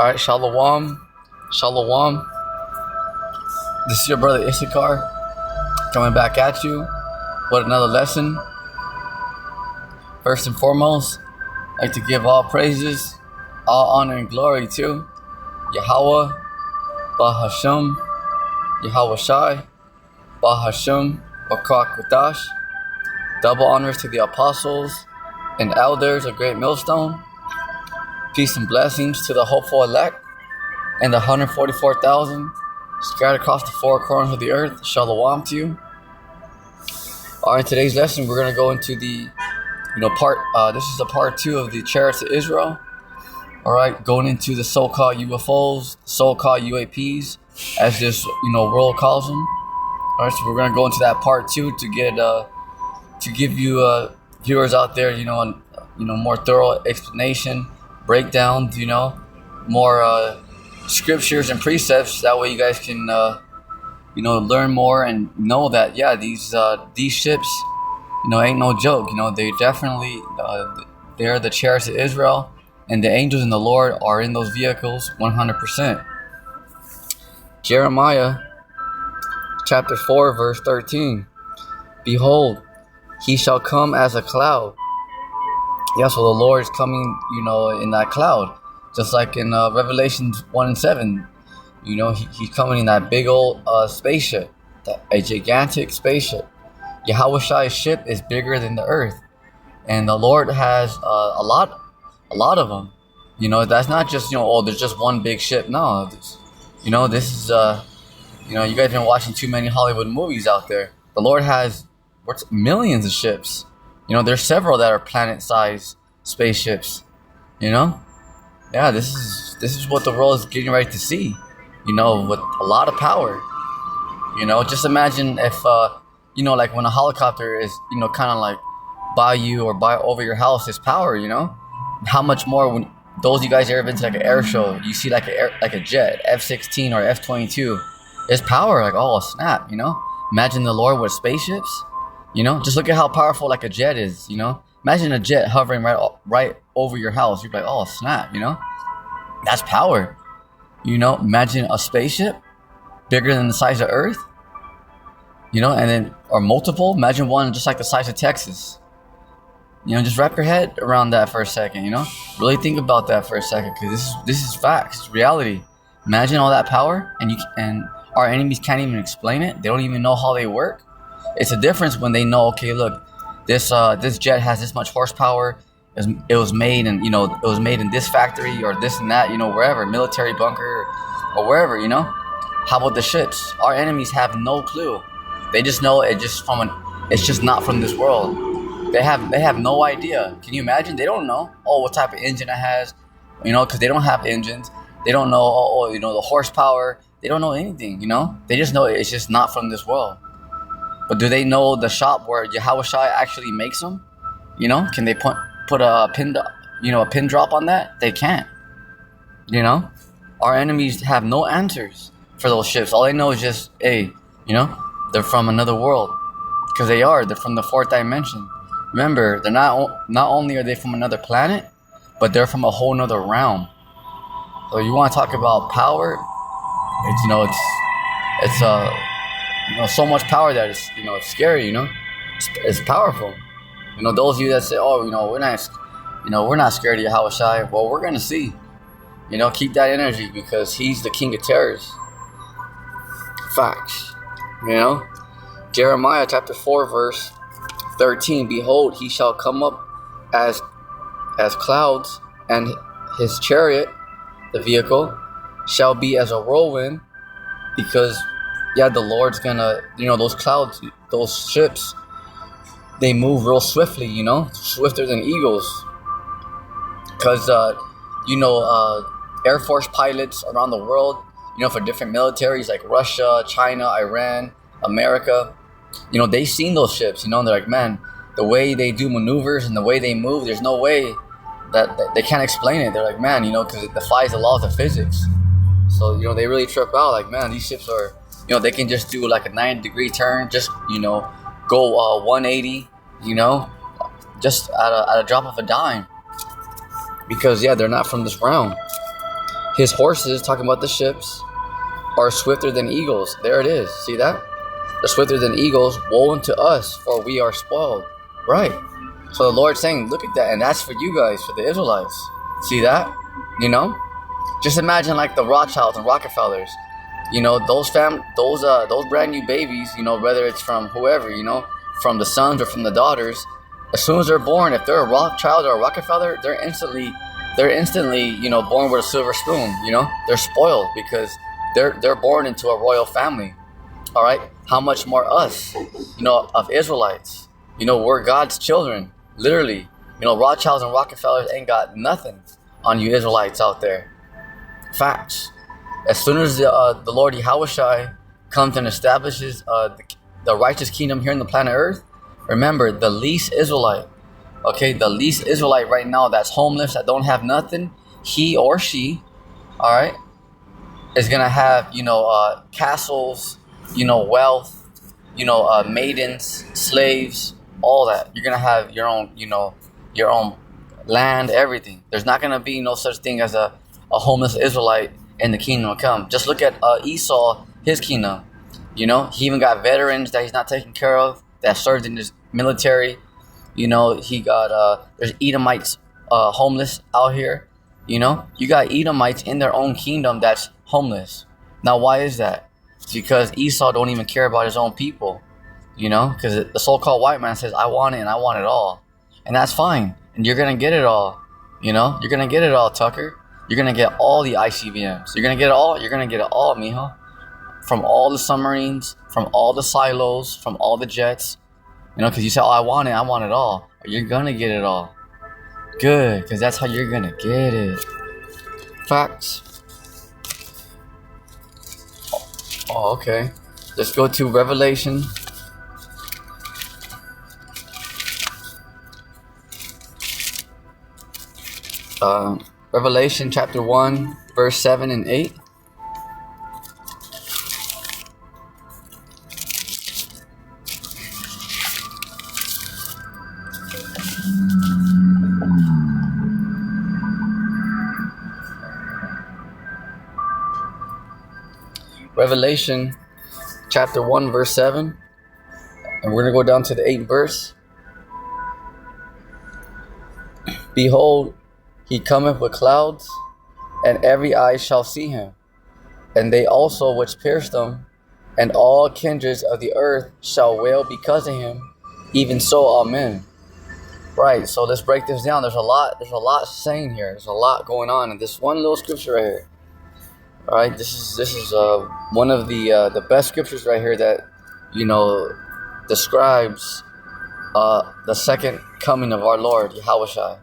Alright, Shalom. Shalom. This is your brother Issachar coming back at you with another lesson. First and foremost, I'd like to give all praises, all honor and glory to Yahweh, Bahashem, Yahweh Shai, Bahashem, Bakak Kodash. Double honors to the apostles and elders of Great Millstone. Peace and blessings to the hopeful elect and the 144,000 scattered across the four corners of the earth. Shalom to you. Alright, today's lesson we're gonna go into the this is a part 2 of the Chariots of Israel. Alright, going into the so-called UFOs, so-called UAPs, as this world calls them. Alright, so we're gonna go into that part 2 to get to give you viewers out there, more thorough explanation, breakdowns, more scriptures and precepts. That way you guys can learn more and know that these ships ain't no joke. They definitely they're the Chariots of Israel, and the angels and the Lord are in those vehicles 100%. Jeremiah chapter 4 verse 13. Behold, he shall come as a cloud. Yeah, so the Lord is coming, in that cloud. Just like in Revelation 1 and 7. He's coming in that big old spaceship. A gigantic spaceship. Yahweh Shai's ship is bigger than the earth. And the Lord has a lot of them. That's not just, there's just one big ship. No, this is, you guys have been watching too many Hollywood movies out there. The Lord has millions of ships. There's several that are planet-sized spaceships. Yeah, this is what the world is getting ready to see. With a lot of power. Just imagine if like when a helicopter is kind of like by you or by over your house is power. How much more when those you guys ever been to like an air show, you see like a jet, F-16 or F-22, it's power. Like, oh snap. Imagine the Lord with spaceships. Just look at how powerful like a jet is. Imagine a jet hovering right over your house. You're like, oh snap, that's power. Imagine a spaceship bigger than the size of Earth. And then or multiple. Imagine one just like the size of Texas. Just wrap your head around that for a second. Really think about that for a second, because this is facts, it's reality. Imagine all that power, and our enemies can't even explain it. They don't even know how they work. It's a difference when they know, okay, look, this jet has this much horsepower. It was made in it was made in this factory or this and that, wherever, military bunker or wherever. How about the ships? Our enemies have no clue. They just know it's just not from this world. They have no idea. Can you imagine? They don't know what type of engine it has, because they don't have engines. They don't know the horsepower. They don't know anything. They just know it's just not from this world. But do they know the shop where Yahweh Shai actually makes them? Can they put a pin drop on that? They can't. Our enemies have no answers for those ships. All they know is just, hey, they're from another world, because they're from the fourth dimension. Remember, they're not only are they from another planet, but they're from a whole nother realm. So you want to talk about power? It's so much power that it's scary. It's powerful. Those of you that say, we're not scared of Yahweh Shai. Well, we're gonna see. Keep that energy, because he's the king of terrors. Facts. Jeremiah chapter 4 verse 13. Behold, he shall come up as clouds, and his chariot, the vehicle, shall be as a whirlwind. Because the Lord's gonna, those clouds, those ships, they move real swiftly, swifter than eagles. Because, Air Force pilots around the world, for different militaries like Russia, China, Iran, America, they've seen those ships, and they're like, man, the way they do maneuvers and the way they move, there's no way that they can't explain it. They're like, man, because it defies the laws of physics. So, they really trip out, like, man, these ships are, they can just do like a 90-degree turn, just, go 180, just at a drop of a dime. Because, they're not from this realm. His horses, talking about the ships, are swifter than eagles. There it is. See that? They're swifter than eagles. Woe unto us, for we are spoiled. Right. So the Lord's saying, look at that. And that's for you guys, for the Israelites. See that? You know? Just imagine like the Rothschilds and Rockefellers. You know, those brand new babies, you know, whether it's from whoever, you know, from the sons or from the daughters, as soon as they're born, if they're a Rothschild or a Rockefeller, they're instantly, you know, born with a silver spoon. You know, they're spoiled because they're born into a royal family. All right, how much more us, you know, of Israelites? You know, we're God's children, literally. You know, Rothschilds and Rockefellers ain't got nothing on you Israelites out there. Facts. As soon as the Lord Yahushua comes and establishes the righteous kingdom here on the planet Earth, remember, the least Israelite, okay, the least Israelite right now that's homeless, that don't have nothing, he or she, all right, is going to have, you know, castles, you know, wealth, you know, maidens, slaves, all that. You're going to have your own, you know, your own land, everything. There's not going to be no such thing as a homeless Israelite in the kingdom will come. Just look at Esau, his kingdom. You know, he even got veterans that he's not taking care of, that served in his military. You know, he got, there's Edomites homeless out here. You know, you got Edomites in their own kingdom that's homeless. Now, why is that? It's because Esau don't even care about his own people. You know, because the so-called white man says, I want it and I want it all. And that's fine. And you're going to get it all. You know, you're going to get it all, Tucker. You're going to get all the ICBMs. You're going to get it all. You're going to get it all, mijo. From all the submarines, from all the silos, from all the jets. You know, because you say, oh, I want it all. You're going to get it all. Good, because that's how you're going to get it. Facts. Oh, okay. Let's go to Revelation. Revelation chapter 1, verse 7 and 8. Revelation chapter 1, verse 7. And we're going to go down to the 8th verse. Behold, he cometh with clouds, and every eye shall see him, and they also which pierced him, and all kindreds of the earth shall wail because of him. Even so, amen. Right, so let's break this down. There's a lot saying here. There's a lot going on in this one little scripture right here. All right, this is one of the best scriptures right here that, you know, describes the second coming of our Lord Yahushua,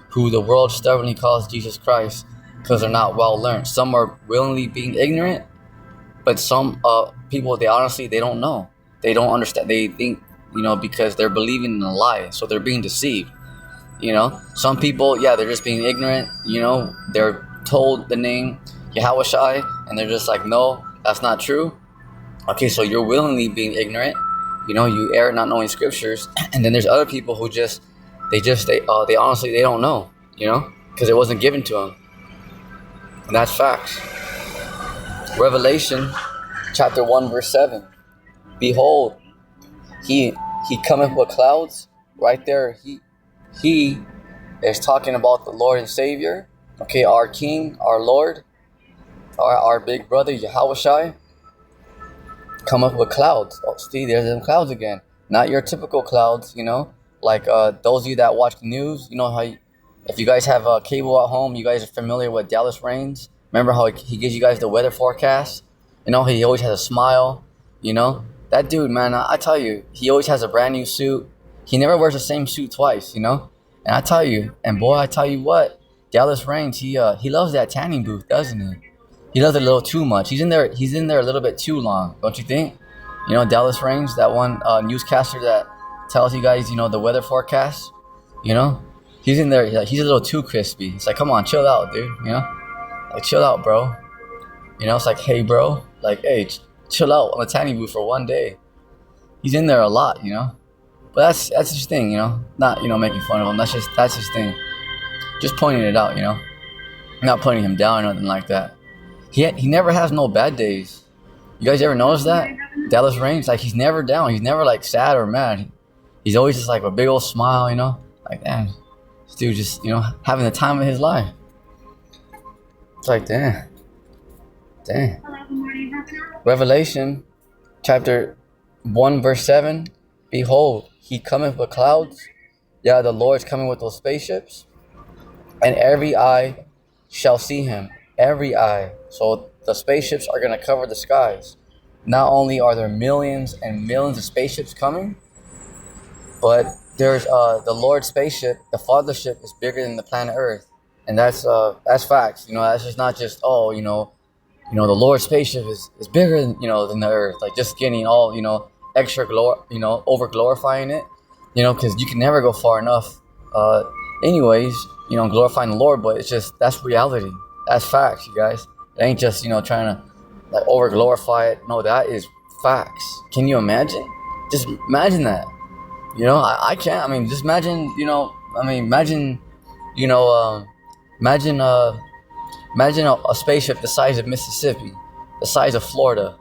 who the world stubbornly calls Jesus Christ because they're not well learned. Some are willingly being ignorant, but some people, they don't know. They don't understand. They think, you know, because they're believing in a lie, so they're being deceived. You know, some people, yeah, they're just being ignorant. You know, they're told the name Yahushua, and they're just like, no, that's not true. Okay, so you're willingly being ignorant. You know, you err not knowing scriptures. And then there's other people who they honestly, they don't know, you know, because it wasn't given to them. And that's facts. Revelation chapter 1, verse 7. Behold, he cometh with clouds. Right there, he is talking about the Lord and Savior. Okay, our King, our Lord, our big brother, Yahushua, cometh with clouds. Oh, see, there's them clouds again. Not your typical clouds, you know. Like those of you that watch the news, you know how, if you guys have cable at home, you guys are familiar with Dallas Rains. Remember how he gives you guys the weather forecast? You know, he always has a smile, you know. That dude, man, I tell you, he always has a brand new suit. He never wears the same suit twice, you know. And I tell you, and boy, I tell you what, Dallas Rains, he loves that tanning booth, doesn't he? He loves it a little too much. He's in there a little bit too long, don't you think? You know, Dallas Rains, that one newscaster that tells you guys, you know, the weather forecast, you know, he's in there, he's a little too crispy. It's like, come on, chill out, dude, you know, like, chill out, bro. You know, it's like, hey, bro, like, hey, chill out on the tanning booth for one day. He's in there a lot, you know, but that's his thing, you know, not, you know, making fun of him. That's his thing. Just pointing it out, you know. I'm not putting him down or nothing like that. He never has no bad days. You guys ever notice that? Dallas Reigns, like, he's never down. He's never like sad or mad. He's always just like a big old smile, you know? Like, damn, this dude just, you know, having the time of his life. It's like, damn. Revelation chapter 1 verse 7. Behold, he cometh with clouds. Yeah, the Lord's coming with those spaceships. And every eye shall see him. Every eye. So the spaceships are going to cover the skies. Not only are there millions and millions of spaceships coming, but there's the Lord's spaceship, the fathership, is bigger than the planet Earth. And that's facts. You know, that's just not just, oh, you know, the Lord's spaceship is bigger than, you know, than the Earth. Like, just getting all, you know, extra over glorifying it, you know, because you can never go far enough. Anyways, you know, glorifying the Lord, but it's just, that's reality. That's facts, you guys. It ain't just, you know, trying to like over glorify it. No, that is facts. Can you imagine? Just imagine that. You know, I can't. I mean, just imagine. You know, I mean, imagine. You know, imagine a spaceship the size of Mississippi, the size of Florida.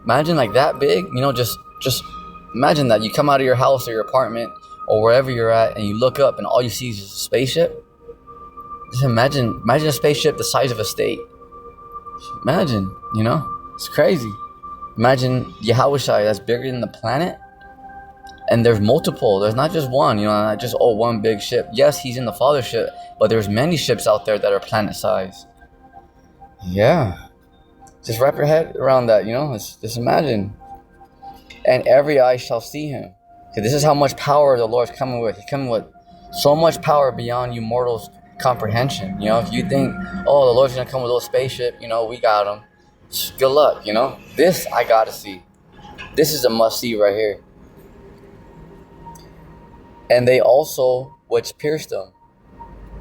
Imagine like that big. You know, just imagine that. You come out of your house or your apartment or wherever you're at, and you look up, and all you see is a spaceship. Just imagine a spaceship the size of a state. Imagine, you know, it's crazy. Imagine Yahushua that's bigger than the planet, and there's multiple. There's not just one, you know, not just one big ship. Yes, he's in the fathership, but there's many ships out there that are planet size. Yeah, just wrap your head around that, you know. Just imagine. And every eye shall see him. Okay, this is how much power the Lord's coming with. He's coming with so much power beyond you mortals' comprehension. You know, if you think, oh, the Lord's gonna come with a little spaceship, you know, we got him. Good luck, you know. This I gotta see. This is a must see right here. And they also which pierced them.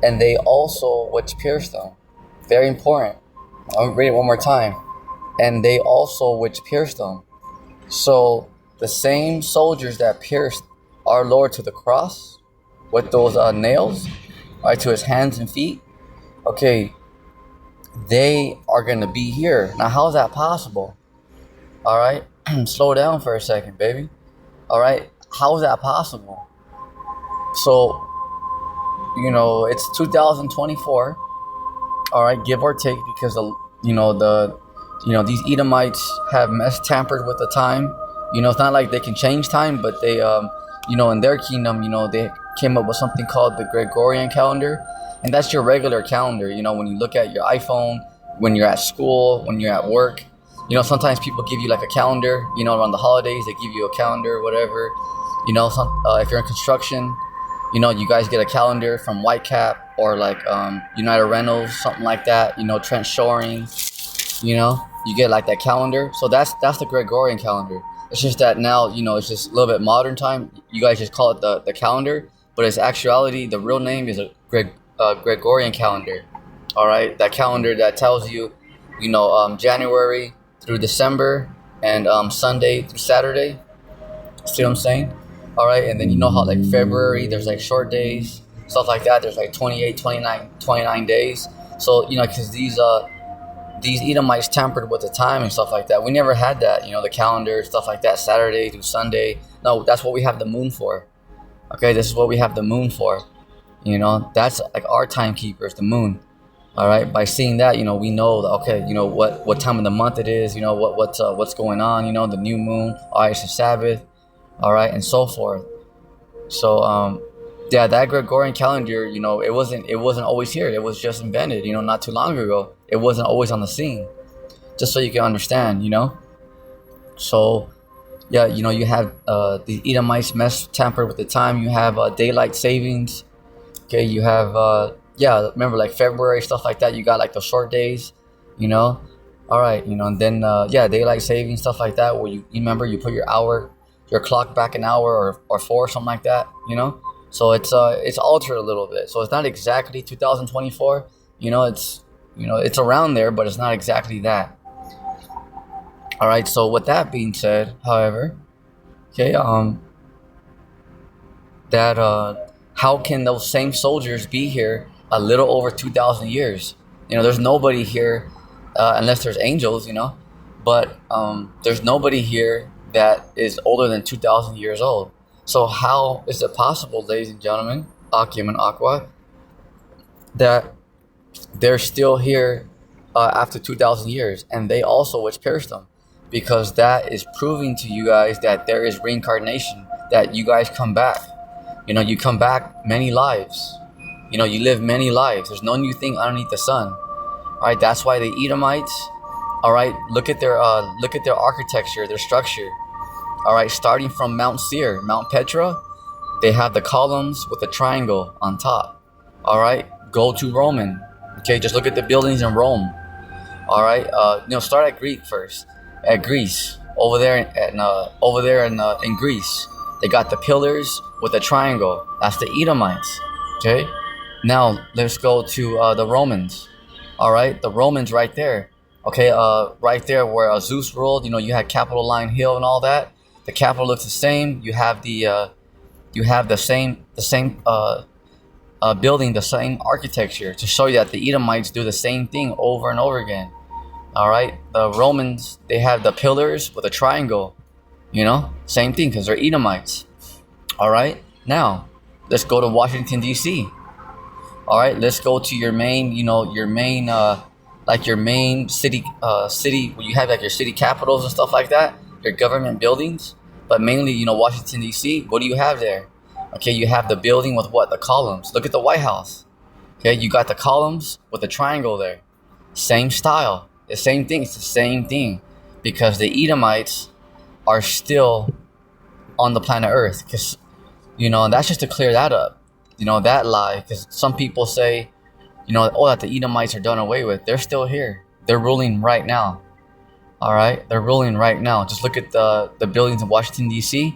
And they also which pierced them. Very important. I'll read it one more time. And they also which pierced them. So the same soldiers that pierced our Lord to the cross with those nails, right, to his hands and feet, okay, they are going to be here. Now, how is that possible? All right, slow down for a second, baby. All right, how is that possible? So, you know, it's 2024, all right, give or take, because these Edomites have tampered with the time. You know, it's not like they can change time, but they, you know, in their kingdom, you know, they came up with something called the Gregorian calendar. And that's your regular calendar. You know, when you look at your iPhone, when you're at school, when you're at work, you know, sometimes people give you like a calendar, you know, around the holidays, they give you a calendar, whatever. You know, if you're in construction, you know, you guys get a calendar from Whitecap or like United Rentals, something like that. You know, Trent Shoring, you know, you get like that calendar. So that's the Gregorian calendar. It's just that now, you know, it's just a little bit modern time. You guys just call it the calendar, but its actuality, the real name is a Gregorian calendar. All right, that calendar that tells you, you know, January through December and Sunday through Saturday. See what I'm saying? All right, and then you know how like February, there's like short days, stuff like that. There's like 28, 29 days. So, you know, because these Edomites tampered with the time and stuff like that. We never had that, you know, the calendar, stuff like that, Saturday through Sunday. No, that's what we have the moon for. Okay, this is what we have the moon for. You know, that's like our timekeepers, the moon. All right, by seeing that, you know, we know that, okay, you know, what time of the month it is, you know, what's going on, you know, the new moon, all right, it's a Sabbath, all right, and so forth. So, yeah, that Gregorian calendar, you know, it wasn't always here. It was just invented, you know, not too long ago. It wasn't always on the scene. Just so you can understand, you know. So, yeah, you know, you have the Edomites tampered with the time. You have daylight savings. Okay, you have remember like February, stuff like that. You got like the short days, you know. All right, you know, and then daylight savings, stuff like that. Where you remember you put your clock back an hour or 4, something like that, you know. So it's altered a little bit. So it's not exactly 2024. You know, it's around there, but it's not exactly that. All right. So with that being said, however, okay, how can those same soldiers be here a little over 2,000 years? There's nobody here, unless there's angels, but there's nobody here that is older than 2,000 years old. So how is it possible, ladies and gentlemen, Akim and Aqua, that they're still here after 2,000 years, and they also which perished them? Because that is proving to you guys that there is reincarnation, that you guys come back. You come back many lives. You live many lives. There's no new thing underneath the sun. All right, that's why the Edomites, all right, look at their architecture, their structure. All right, starting from Mount Seir, Mount Petra, they have the columns with a triangle on top. All right, go to Roman. Okay, just look at the buildings in Rome. All right, start at Greek first. At Greece, over there in Greece, they got the pillars with a triangle. That's the Edomites. Okay, now let's go to the Romans. All right, the Romans right there. Okay, right there where Zeus ruled. You had Capitoline Hill and all that. The Capitol looks the same. You have the same building, the same architecture, to show you that the Edomites do the same thing over and over again. All right, the Romans, they have the pillars with a triangle. Same thing, because they're Edomites. All right, now let's go to Washington D.C. All right, let's go to your main city where you have like your city capitals and stuff like that, your government buildings. But mainly, Washington D.C. What do you have there? Okay, you have the building with what? The columns. Look at the White House. Okay, you got the columns with the triangle there. Same style. The same thing. It's the same thing, because the Edomites are still on the planet Earth. Because, and that's just to clear that up. That lie. Because some people say, that the Edomites are done away with. They're still here. They're ruling right now. All right, they're ruling right now. Just look at the buildings in Washington D.C.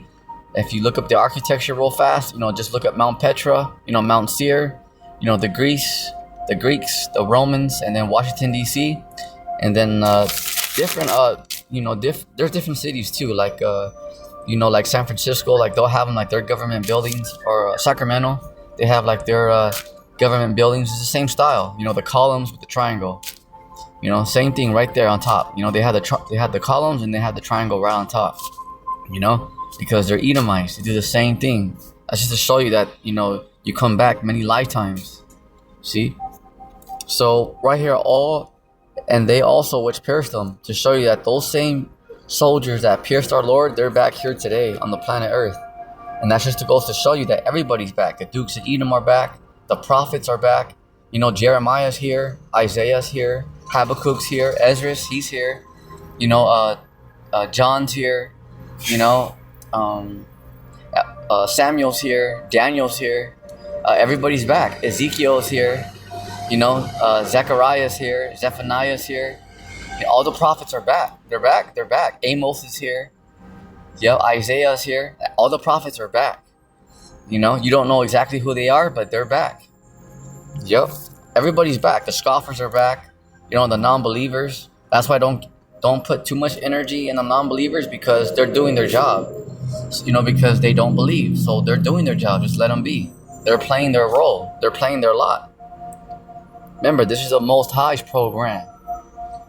If you look up the architecture real fast, just look at Mount Petra, Mount Seir, the Greeks, the Romans, and then Washington D.C. And then there's different cities too, like like San Francisco, like they'll have them like their government buildings, or Sacramento, they have like their government buildings. It's the same style, the columns with the triangle, same thing right there on top. They have the columns and they have the triangle right on top, because they're Edomites. They do the same thing. That's just to show you that you come back many lifetimes. See, so right here, and they also which pierced them, to show you that those same soldiers that pierced our Lord, they're back here today on the planet Earth. And that's just goes to show you that everybody's back. The Dukes of Edom are back. The prophets are back. Jeremiah's here. Isaiah's here. Habakkuk's here. Esdras, he's here. John's here. Samuel's here. Daniel's here. Everybody's back. Ezekiel's here. Zechariah's here. Zephaniah's here. All the prophets are back. They're back. Amos is here. Yep, Isaiah's here. All the prophets are back. You don't know exactly who they are, but they're back. Yep, everybody's back. The scoffers are back. The non-believers. That's why don't put too much energy in the non-believers, because they're doing their job. Because they don't believe, so they're doing their job. Just let them be. They're playing their role. They're playing their lot. Remember, this is a Most High's program.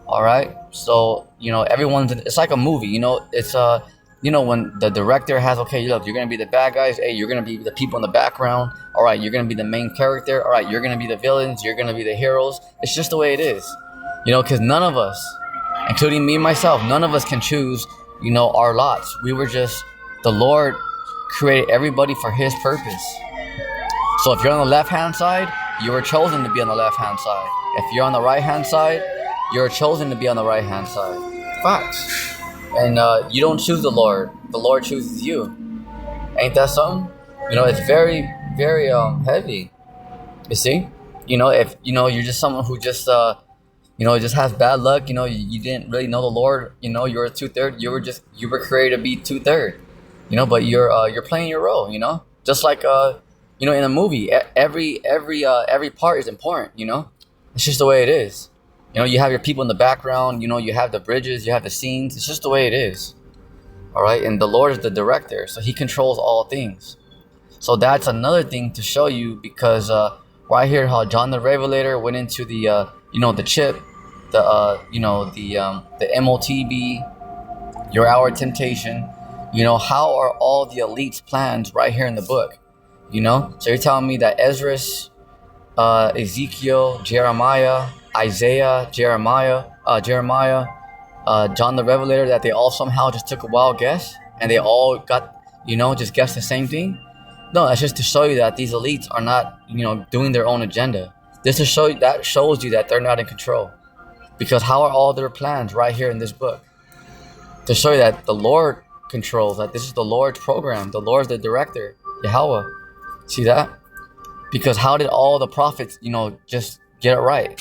All right, so everyone's. It's like a movie. It's when the director has, okay, look, you're gonna be the bad guys. Hey, you're gonna be the people in the background. All right, you're gonna be the main character. All right, you're gonna be the villains. You're gonna be the heroes. It's just the way it is. Because none of us, including me myself, none of us can choose. Our lots. We were just, the Lord created everybody for His purpose. So if you're on the left-hand side, you were chosen to be on the left-hand side. If you're on the right-hand side, you're chosen to be on the right-hand side. Facts. And you don't choose the Lord chooses you. Ain't that something? It's very, very heavy. You see? If you're just someone who just just has bad luck, you didn't really know the Lord, you're a 2/3, you were created to be 2/3. But you're playing your role, just like in a movie, every part is important, It's just the way it is. You have your people in the background, you have the bridges, you have the scenes. It's just the way it is. All right. And the Lord is the director, so He controls all things. So that's another thing to show you, because right here, how John the Revelator went into the the chip, the MOTB, your hour temptation. How are all the elites' plans right here in the book? So you're telling me that Esdras, Ezekiel, Jeremiah, Isaiah, Jeremiah, John the Revelator, that they all somehow just took a wild guess and they all got, just guessed the same thing? No, that's just to show you that these elites are not, doing their own agenda. This to show you, that shows you that they're not in control. Because how are all their plans right here in this book? To show you that the Lord controls, that this is the Lord's program. The Lord's the director, Yahweh. See that? Because how did all the prophets, just get it right?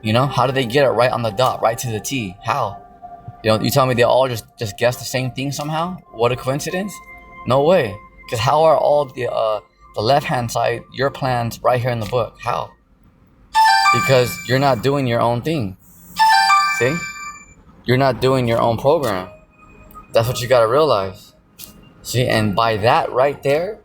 How did they get it right on the dot, right to the T? How? You tell me they all just guessed the same thing somehow? What a coincidence? No way. Because how are all the left-hand side, your plans right here in the book? How? Because you're not doing your own thing. See? You're not doing your own program. That's what you got to realize. See? And by that right there,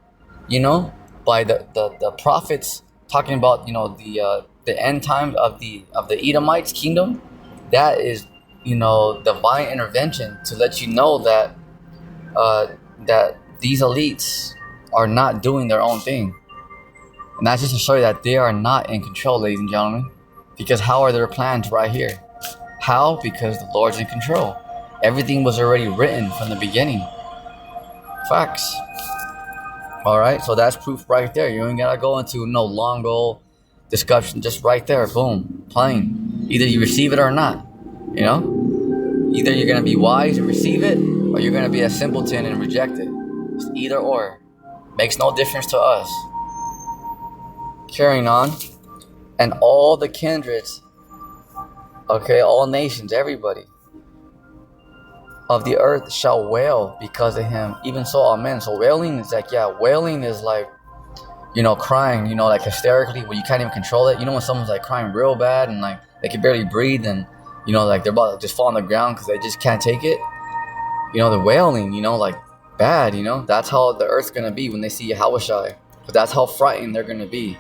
by the prophets talking about, the end times of the Edomites kingdom, that is, divine intervention to let you know that that these elites are not doing their own thing. And that's just to show you that they are not in control, ladies and gentlemen. Because how are their plans right here? How? Because the Lord's in control. Everything was already written from the beginning. Facts. Alright, so that's proof right there. You ain't gotta go into no long goal discussion. Just right there, boom, plain. Either you receive it or not. Either you're gonna be wise and receive it, or you're gonna be a simpleton and reject it. It's either or. Makes no difference to us. Carrying on. And all the kindreds, all nations, everybody of the earth shall wail because of him. Even so, amen. So wailing is like, wailing is like, crying, like hysterically, where you can't even control it. When someone's like crying real bad and like they can barely breathe and, like they're about to just fall on the ground because they just can't take it. The wailing, like bad, that's how the earth's going to be when they see Yahushua. But that's how frightened they're going to be,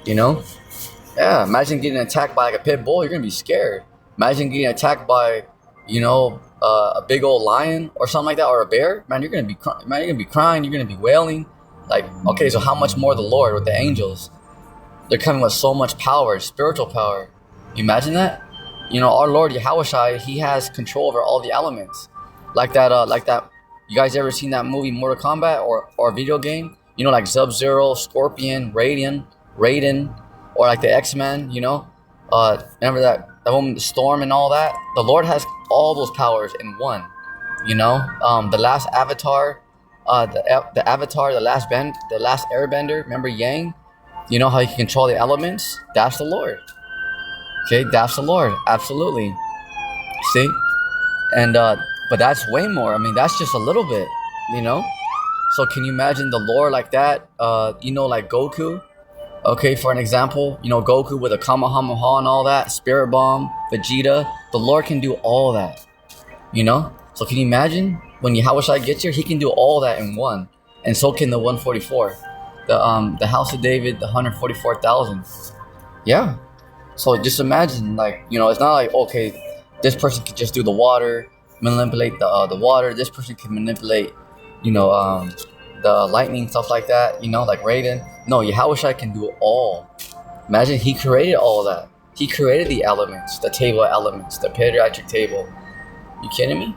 Yeah, imagine getting attacked by like a pit bull. You're going to be scared. Imagine getting attacked by, a big old lion or something like that, or a bear. Man, you're gonna be crying. You're gonna be wailing. Like, okay, so how much more the Lord with the angels? They're coming with so much power, spiritual power. You imagine that? Our Lord Yahushua, He has control over all the elements. Like that. You guys ever seen that movie Mortal Kombat or a video game? Like Sub-Zero, Scorpion, Raiden, or like the X-Men. Remember that woman, Storm, and all that. The Lord has all those powers in one. The last Avatar, the Avatar, the last Airbender. Remember Yang? How he can control the elements. That's the Lord. Okay, that's the Lord. Absolutely. See, and but that's way more. I mean, that's just a little bit. So can you imagine the Lord like that? Like Goku. Okay, for an example, Goku with a Kamehameha and all that, Spirit Bomb, Vegeta, the Lord can do all that, So can you imagine when Yahushua gets here, He can do all that in one, and so can the 144, the House of David, the 144,000. Yeah. So just imagine, like, it's not like, okay, this person can just do the water, manipulate the water. This person can manipulate, the lightning, stuff like that, like Raiden. No, Yahushua can do it all. Imagine He created all that. He created the elements, the table elements, the pediatric table. You kidding me?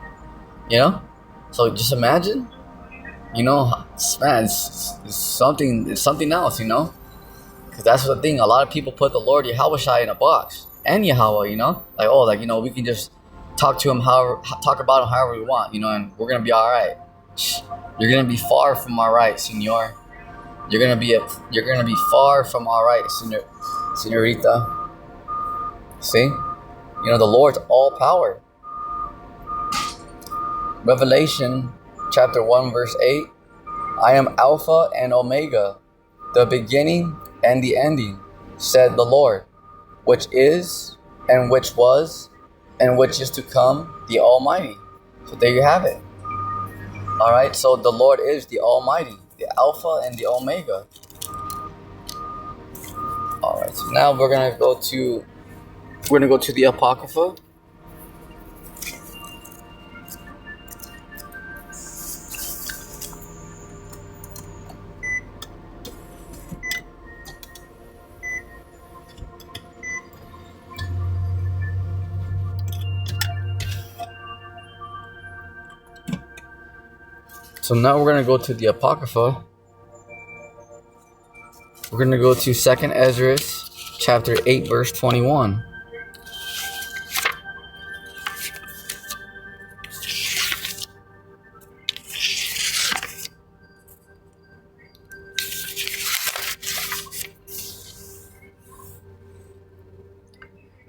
So just imagine, man, it's something else, because that's the thing. A lot of people put the Lord Yahushua in a box, and Yahweh, we can just talk to Him talk about Him however we want, and we're gonna be all right. You're gonna be far from all right, Senor. You're gonna be far from all right, Senorita. See, the Lord's all power. Revelation chapter 1 verse 8. I am Alpha and Omega, the beginning and the ending, said the Lord, which is and which was and which is to come, the Almighty. So there you have it. All right, so the Lord is the Almighty, the Alpha and the Omega. All right, so now we're going to go to We're gonna go to the Apocrypha. So now we're gonna go to the Apocrypha. We're gonna go to 2nd Esdras, chapter 8, verse 21.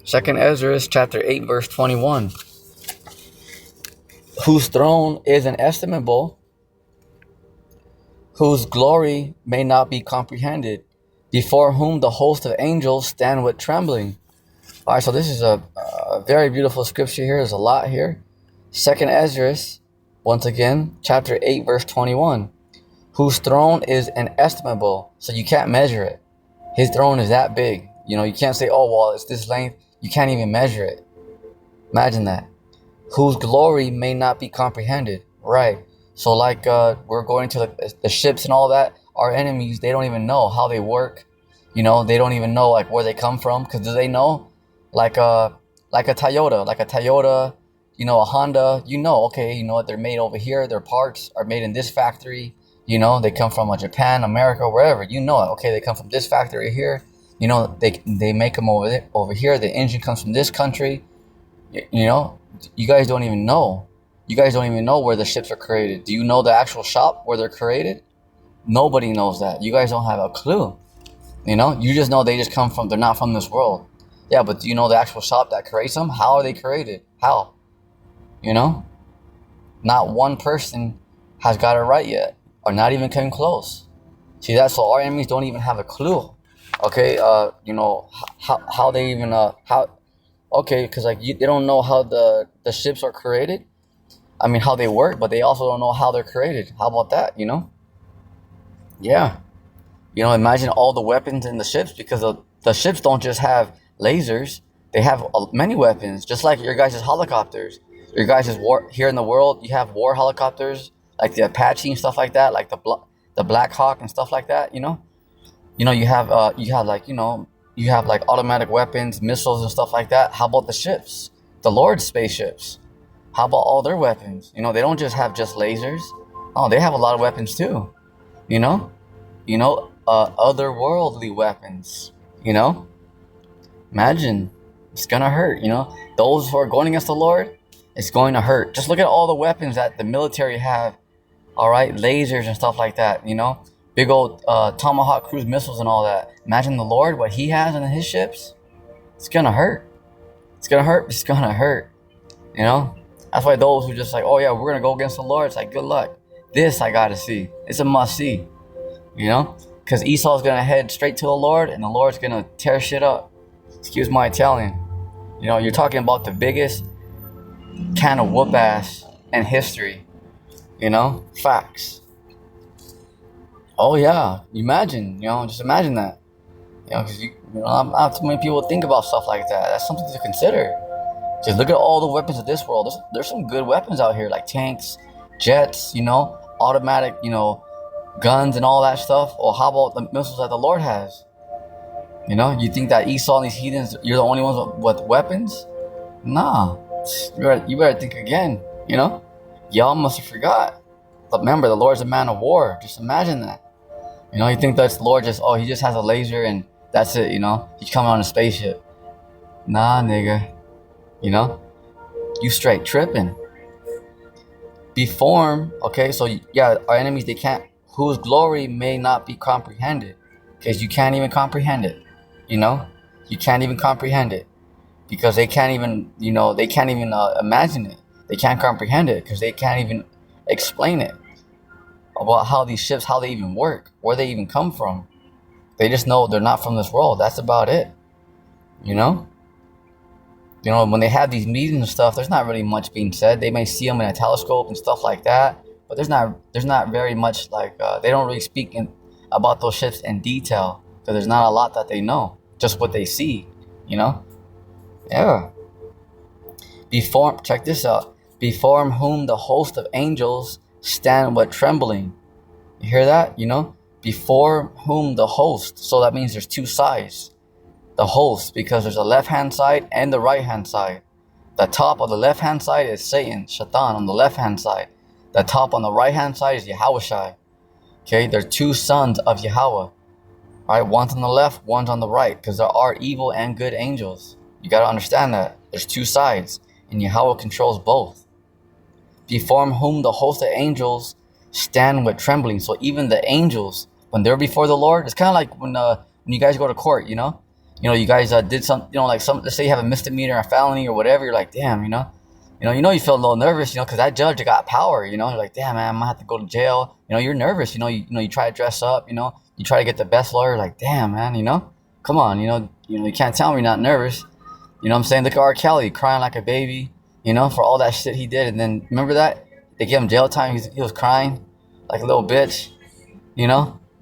Second Esdras, chapter 8, verse 21. Whose throne is inestimable, whose glory may not be comprehended, before whom the host of angels stand with trembling. All right, so this is a very beautiful scripture here. There's a lot here. 2nd Esdras, once again, chapter 8, verse 21. Whose throne is inestimable, so you can't measure it. His throne is that big. You can't say, oh, well, it's this length. You can't even measure it. Imagine that. Whose glory may not be comprehended. Right. So like we're going to the ships and all that. Our enemies, they don't even know how they work. They don't even know like where they come from. Because do they know? Like a Toyota, a Honda, okay, what, they're made over here. Their parts are made in this factory. They come from Japan, America, wherever. Okay, they come from this factory here. They make them over here. The engine comes from this country. You guys don't even know. You guys don't even know where the ships are created. Do you know the actual shop where they're created? Nobody knows that. You guys don't have a clue. You just know they just come from, they're not from this world. Yeah, but do you know the actual shop that creates them? How are they created? How? Not one person has got it right yet, or not even came close. See that? So our enemies don't even have a clue. Okay, how they even okay, because they don't know how the ships are created. I mean, how they work, but they also don't know how they're created. How about that? Yeah. Imagine all the weapons in the ships, because the ships don't just have lasers. They have many weapons, just like your guys' helicopters. Your guys' war here in the world, you have war helicopters like the Apache and stuff like that, like the Black Hawk and stuff like that. You have like automatic weapons, missiles and stuff like that. How about the ships, the Lord's spaceships? How about all their weapons? They don't just have lasers. Oh, they have a lot of weapons too. Otherworldly weapons. Imagine, it's gonna hurt. Those who are going against the Lord, it's going to hurt. Just look at all the weapons that the military have. All right, lasers and stuff like that. Big old Tomahawk cruise missiles and all that. Imagine the Lord, what He has in His ships. It's gonna hurt. It's gonna hurt. It's gonna hurt. That's why those who just like, oh yeah, we're gonna go against the Lord. It's like, good luck. This I gotta see. It's a must see. Because Esau's gonna head straight to the Lord, and the Lord's gonna tear shit up. Excuse my Italian. You're talking about the biggest can of whoop ass in history. Facts. Oh yeah, imagine. Just imagine that. Because not too many people think about stuff like that. That's something to consider. Just look at all the weapons of this world. There's some good weapons out here, like tanks, jets, automatic, guns and all that stuff. Or how about the missiles that the Lord has? You think that Esau and these heathens, you're the only ones with weapons? Nah, you better think again. Y'all must have forgot. But remember, the Lord's a man of war. Just imagine that. You think that's the Lord he just has a laser and that's it. He's coming on a spaceship. Nah, nigga. You straight tripping. Be formed, okay? So yeah, our enemies, they can't, whose glory may not be comprehended. Because you can't even comprehend it. You can't even comprehend it. Because they can't even, imagine it. They can't comprehend it because they can't even explain it. About how these ships, how they even work, where they even come from. They just know they're not from this world. That's about it. When they have these meetings and stuff, there's not really much being said. They may see them in a telescope and stuff like that, but there's not very much they don't really speak about those ships in detail because there's not a lot that they know, just what they see. Yeah. Check this out. Before whom the host of angels stand with trembling. You hear that? Before whom the host. So that means there's two sides. The host, because there's a left-hand side and the right-hand side. The top of the left-hand side is Satan, Shaitan, on the left-hand side. The top on the right-hand side is Yahushai. Okay, they're two sons of Yahweh. Right, one's on the left, one's on the right, because there are evil and good angels. You got to understand that. There's two sides, and Yahweh controls both. Before whom the host of angels stand with trembling. So even the angels, when they're before the Lord, it's kind of like when you guys go to court, you guys did some, like let's say you have a misdemeanor, a felony, or whatever. You're like, damn, you feel a little nervous, because that judge got power, you're like, damn, man, I'm gonna have to go to jail. You're nervous, you try to dress up, you try to get the best lawyer, like, damn, man, come on, you can't tell me you're not nervous. You know what I'm saying? Look at R. Kelly crying like a baby, for all that shit he did. And then remember that they gave him jail time. He was crying like a little bitch,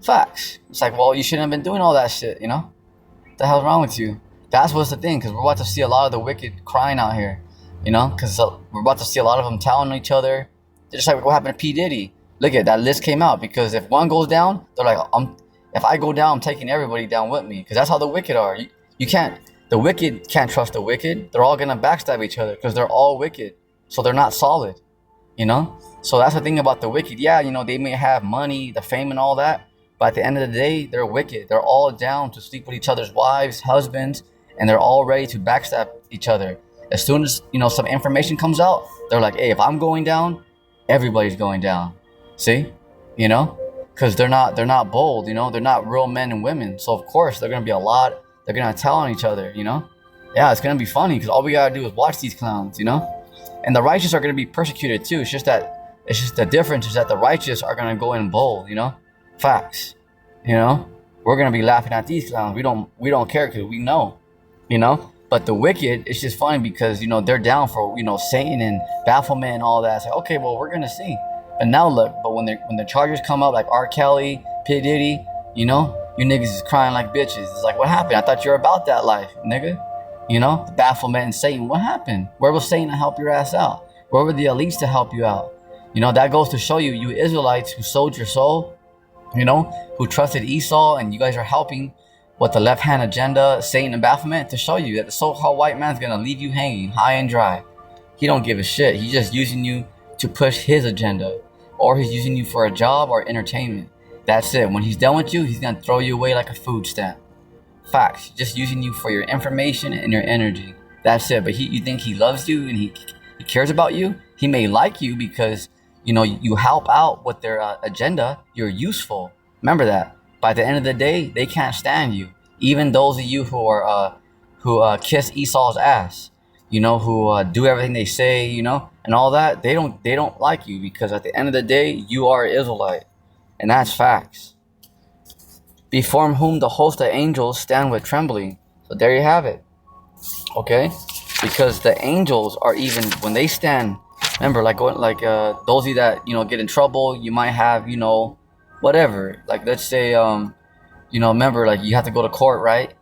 facts. It's like, well, you shouldn't have been doing all that shit, What the hell's wrong with you? That's what's the thing, because we're about to see a lot of the wicked crying out here, because we're about to see a lot of them telling each other. Just like what happened to P. Diddy. Look at that list came out, because if one goes down, they're like, if I go down, I'm taking everybody down with me, because that's how the wicked are. You can't, the wicked can't trust the wicked. They're all gonna backstab each other because they're all wicked, so they're not solid, So that's the thing about the wicked. Yeah, they may have money, the fame, and all that, but at the end of the day, they're wicked. They're all down to sleep with each other's wives, husbands, and they're all ready to backstab each other. As soon as some information comes out, they're like, hey, if I'm going down, everybody's going down. See, because they're not bold. They're not real men and women. So of course they're gonna be a lot. They're gonna tell on each other. Yeah, it's gonna be funny because all we gotta do is watch these clowns. And the righteous are gonna be persecuted too. It's just the difference is that the righteous are gonna go in bold. Facts. We're gonna be laughing at these clowns. We don't care because we know. But the wicked, it's just funny because they're down for Satan and bafflement and all that. It's like, okay, well, we're gonna see. But now look, when the charges come up like R. Kelly, P. Diddy, you niggas is crying like bitches. It's like, what happened? I thought you were about that life, nigga. The bafflement and Satan. What happened? Where was Satan to help your ass out? Where were the elites to help you out? That goes to show you Israelites who sold your soul, who trusted Esau, and you guys are helping with the left-hand agenda, Satan and bafflement, to show you that the so-called white man's gonna leave you hanging high and dry. He don't give a shit. He's just using you to push his agenda, or he's using you for a job or entertainment. That's it. When he's done with you, he's gonna throw you away like a food stamp. Facts. Just using you for your information and your energy. That's it. But you think he loves you and he cares about you? He may like you because you help out with their agenda. You're useful. Remember that. By the end of the day, they can't stand you. Even those of you who kiss Esau's ass, who do everything they say, and all that, they don't like you because at the end of the day, you are an Israelite, and that's facts. Before whom the host of angels stand with trembling. So there you have it. Okay, because the angels are even when they stand. Remember, those of you that get in trouble, you might have whatever. Like let's say remember you have to go to court, right?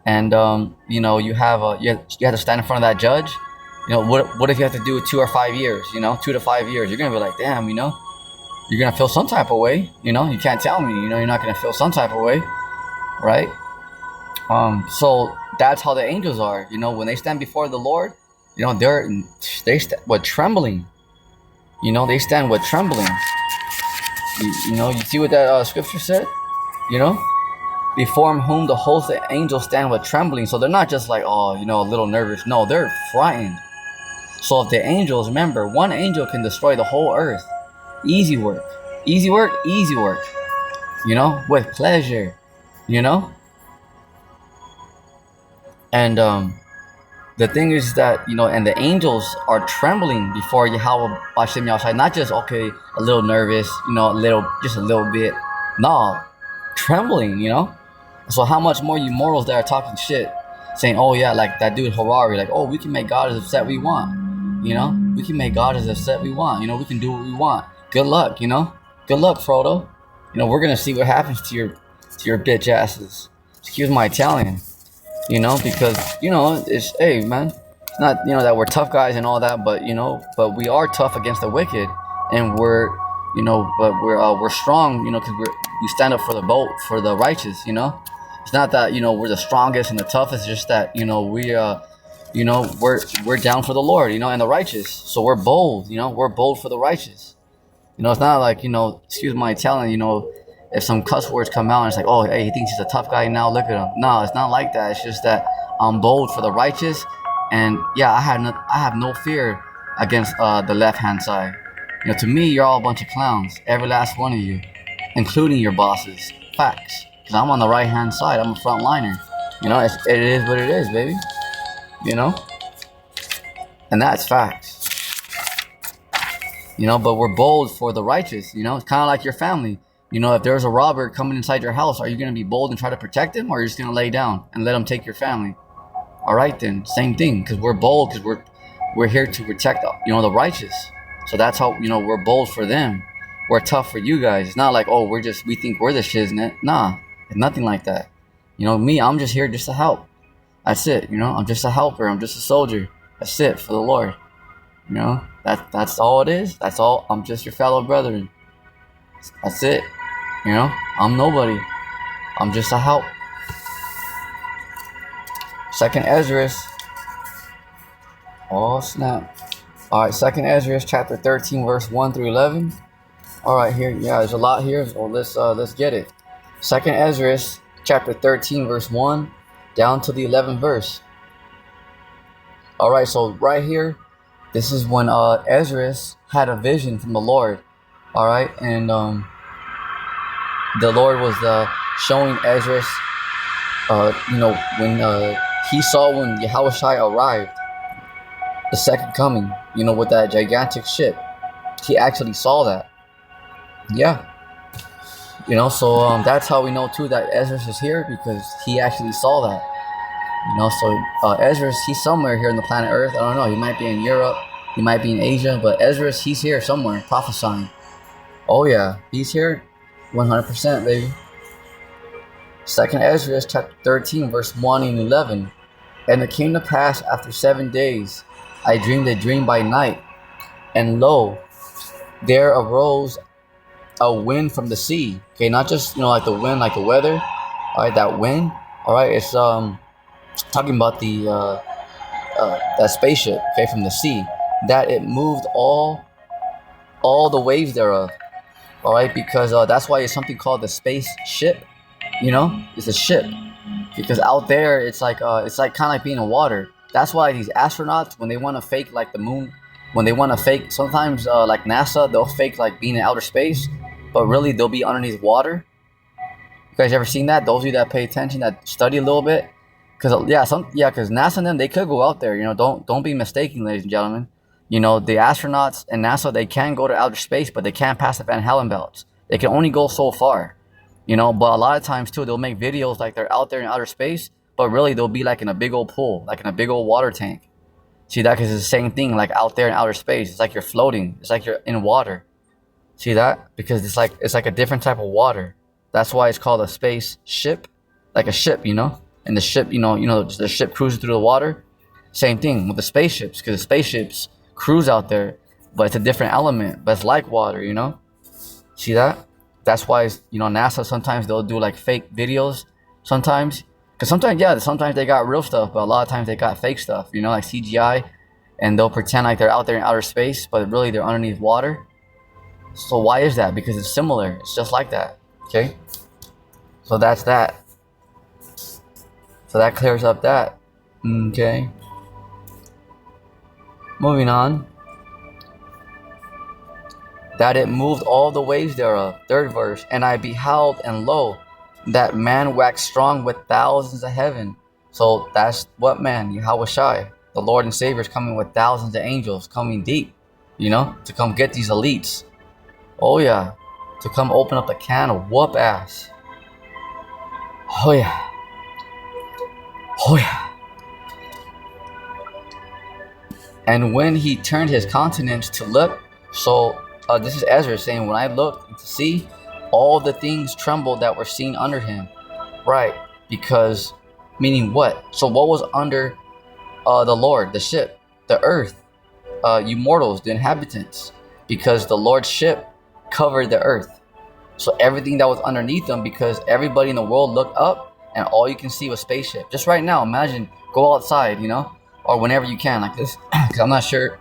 And you have to stand in front of that judge. What if you have to do it 2 or 5 years? 2 to 5 years. You're gonna be like, damn, you're gonna feel some type of way. You can't tell me. You're not gonna feel some type of way, right? So that's how the angels are. When they stand before the Lord, they stand with trembling. They stand with trembling. You see what that scripture said? Before whom the host of angels stand with trembling. So they're not just like, a little nervous. No, they're frightened. So if the angels, remember, one angel can destroy the whole earth. Easy work. Easy work, easy work. With pleasure. And the thing is that, and the angels are trembling before Yahweh Bashem Yahushai. Not just, okay, a little nervous, just a little bit. No, trembling, So how much more you mortals that are talking shit, saying, oh yeah, like that dude Harari, like, oh, we can make God as upset we want. We can make God as upset we want. We can do what we want. Good luck, Good luck, Frodo. We're gonna see what happens to your bitch asses. Excuse my Italian. Because it's, hey man, It's not, that we're tough guys and all that, but but we are tough against the wicked, and we're strong, because we stand up for the righteous. It's not that we're the strongest and the toughest. It's just that we're down for the Lord, and the righteous. So we're bold. We're bold for the righteous. It's not like, excuse my Italian, if some cuss words come out and it's like, oh, hey, he thinks he's a tough guy now, look at him. No, it's not like that. It's just that I'm bold for the righteous, and yeah, I have no fear against the left-hand side. To me, you're all a bunch of clowns, every last one of you, including your bosses. Facts. Because I'm on the right-hand side. I'm a frontliner. It is what it is, baby. And that's facts. But we're bold for the righteous. It's kind of like your family. If there's a robber coming inside your house, are you going to be bold and try to protect him, or are you just going to lay down and let him take your family? All right, then, same thing, because we're bold, because we're here to protect, the righteous. So that's how, we're bold for them. We're tough for you guys. It's not like, oh, we think we're the shiznit. Nah, it's nothing like that. Me, I'm just here just to help. That's it. I'm just a helper. I'm just a soldier. That's it for the Lord. That's all it is. That's all. I'm just your fellow brethren. That's it. I'm nobody. I'm just a help. Second Esdras. Oh snap. All right, Second Esdras chapter 13 verse 1 through 11. All right, here, yeah, there's a lot here. So let's get it. Second Esdras chapter 13 verse 1 down to the 11th verse. All right, so right here, this is when Esdras had a vision from the Lord. All right, and the Lord was showing Esdras, when he saw when Yahushua arrived, the second coming, with that gigantic ship. He actually saw that. Yeah. So that's how we know too that Esdras is here, because he actually saw that. So Esdras, he's somewhere here on the planet Earth. I don't know. He might be in Europe. He might be in Asia. But Esdras, he's here somewhere prophesying. Oh yeah, he's here 100%, baby. Second Esdras chapter 13 verse 1 and 11. And it came to pass after 7 days, I dreamed a dream by night, and lo, there arose a wind from the sea. Okay, not just like the wind, like the weather. All right, that wind. All right, it's talking about the that spaceship. Okay, from the sea, that it moved all the waves thereof. All right, because that's why it's something called the spaceship. It's a ship, because out there it's like kind of like being in water. That's why these astronauts, when they want to fake like the moon, when they want to fake, sometimes like NASA, they'll fake like being in outer space, but really they'll be underneath water. You guys ever seen that? Those of you that pay attention, that study a little bit, because because NASA and them, they could go out there. Don't be mistaken, ladies and gentlemen. The astronauts and NASA, they can go to outer space, but they can't pass the Van Allen belts. They can only go so far. But a lot of times too, they'll make videos like they're out there in outer space, but really they'll be like in a big old pool, like in a big old water tank. See that? Because it's the same thing, like out there in outer space. It's like you're floating. It's like you're in water. See that? Because it's like a different type of water. That's why it's called a space ship, like a ship, And the ship, the ship cruises through the water. Same thing with the spaceships, because the spaceships cruise out there, but it's a different element, but it's like water, See that? That's why NASA, sometimes they'll do like fake videos sometimes, because sometimes they got real stuff, but a lot of times they got fake stuff, like CGI, and they'll pretend like they're out there in outer space, but really they're underneath water. So why is that? Because it's similar. It's just like that. Okay, so that's that. So that clears up that. Okay, moving on. That it moved all the waves thereof. Third verse. And I beheld, and lo, that man waxed strong with thousands of heaven. So that's what man? Yahushua, the Lord and Savior, is coming with thousands of angels, coming deep, to come get these elites. Oh yeah, to come open up the can of whoop ass. Oh yeah. Oh yeah. And when he turned his countenance to look, so this is Ezra saying, when I looked to see, all the things trembled that were seen under him. Right, because, meaning what? So what was under the Lord, the ship, the earth, you mortals, the inhabitants, because the Lord's ship covered the earth. So everything that was underneath them, because everybody in the world looked up and all you can see was spaceship. Just right now, imagine, go outside, or whenever you can, like this, because I'm not sure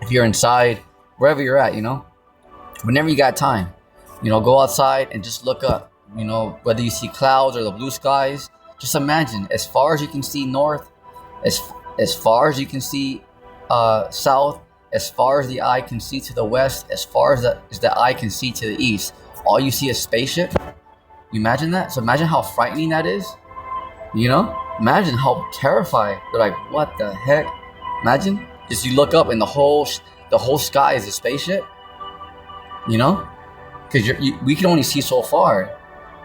if you're inside, wherever you're at, whenever you got time, go outside and just look up, whether you see clouds or the blue skies. Just imagine, as far as you can see north, as far as you can see south, as far as the eye can see to the west, as far as the eye can see to the east, all you see is spaceship. You imagine that? So imagine how frightening that is. Imagine how terrified. They're like, what the heck? Imagine just you look up and the whole sky is a spaceship. Because we can only see so far.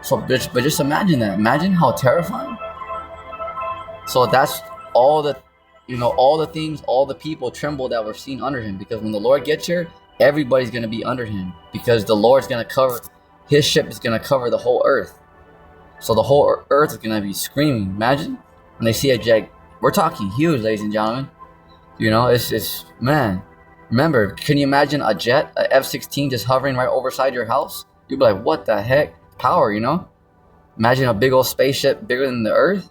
So, but just imagine that. Imagine how terrifying. So that's all the, all the things, all the people tremble that were seen under him. Because when the Lord gets here, everybody's going to be under him. Because the Lord's going to cover, his ship is going to cover the whole earth. So the whole earth is going to be screaming. Imagine when they see a jet. We're talking huge, ladies and gentlemen. It's man. Remember, can you imagine a jet, a F-16 just hovering right overside your house? You'd be like, what the heck? Power, Imagine a big old spaceship bigger than the earth.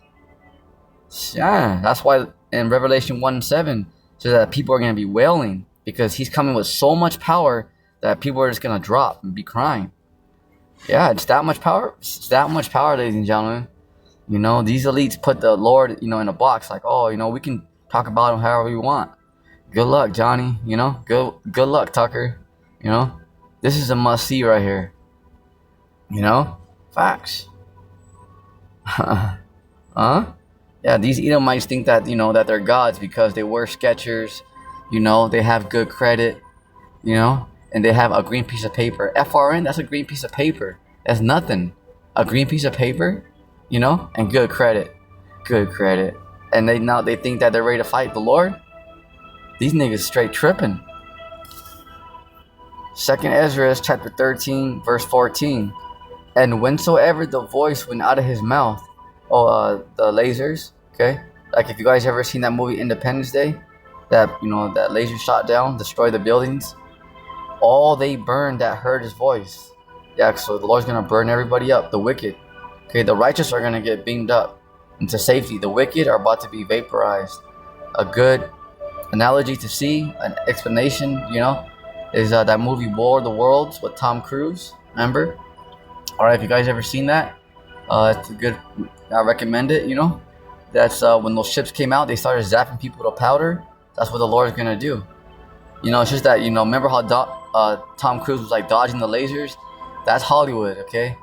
Yeah, that's why in Revelation 1:7 says that people are going to be wailing because he's coming with so much power that people are just going to drop and be crying. Yeah, it's that much power. It's that much power, ladies and gentlemen. These elites put the Lord, in a box like, oh, we can talk about him however we want. Good luck, Johnny. Good luck, Tucker. This is a must-see right here. Facts. Huh? Yeah, these Edomites think that, that they're gods because they wear Skechers, they have good credit, and they have a green piece of paper. FRN, that's a green piece of paper. That's nothing. A green piece of paper, and good credit. Good credit. And they think that they're ready to fight the Lord. These niggas straight tripping. 2nd Esdras chapter 13, verse 14. And whensoever the voice went out of his mouth, the lasers, okay? Like if you guys ever seen that movie Independence Day, that, that laser shot down, destroyed the buildings, all they burned that heard his voice. Yeah, so the Lord's going to burn everybody up, the wicked. Okay, the righteous are going to get beamed up into safety. The wicked are about to be vaporized. A good analogy to see, an explanation, is that movie War of the Worlds with Tom Cruise. Remember? Alright, if you guys ever seen that, it's a good, I recommend it, That's when those ships came out, they started zapping people with powder. That's what the Lord's going to do. It's just that, remember how Tom Cruise was like dodging the lasers? That's Hollywood, okay?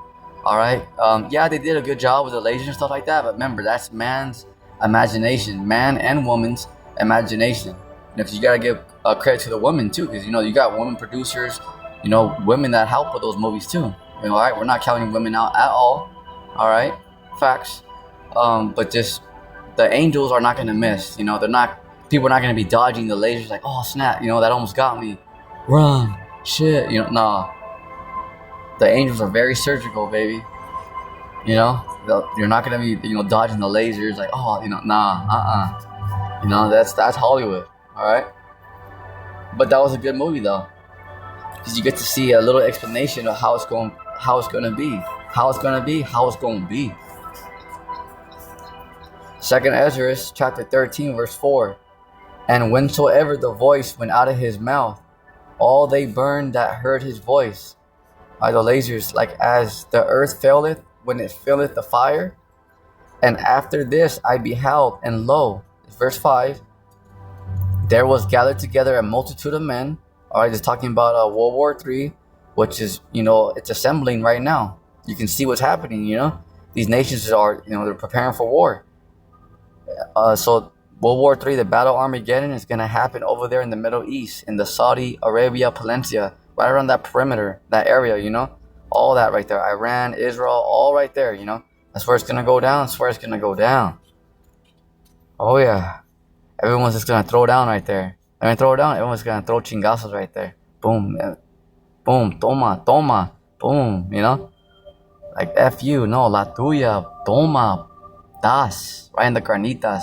Alright? Yeah, they did a good job with the lasers and stuff like that, but remember, that's man's imagination, man and woman's imagination. Because you gotta give credit to the women too, because you got women producers, women that help with those movies too. Alright, we're not counting women out at all. Alright, facts. But just the angels are not gonna miss. People are not gonna be dodging the lasers like, oh snap, that almost got me. Run, shit, nah. The angels are very surgical, baby. You're not gonna be dodging the lasers like, oh, nah, that's Hollywood. Alright? But that was a good movie though. Because you get to see a little explanation of how it's gonna be. 2nd Esdras chapter 13, verse 4. And whensoever the voice went out of his mouth, all they burned that heard his voice. Are the lasers, like as the earth faileth when it filleth the fire. And after this I beheld, and lo, verse 5, there was gathered together a multitude of men. Alright, it's talking about World War III, which is, it's assembling right now. You can see what's happening, These nations are, they're preparing for war. So World War III, the Battle Armageddon, is going to happen over there in the Middle East, in the Saudi Arabia Peninsula, right around that perimeter, that area, all that right there. Iran, Israel, all right there, That's where it's going to go down. That's where it's going to go down. Oh, yeah. Everyone's just going to throw down right there. They're going to throw down. Everyone's going to throw chingazos right there. Boom. Boom. Toma. Boom. Like F you. No, la tuya. Toma. Das. Right in the carnitas.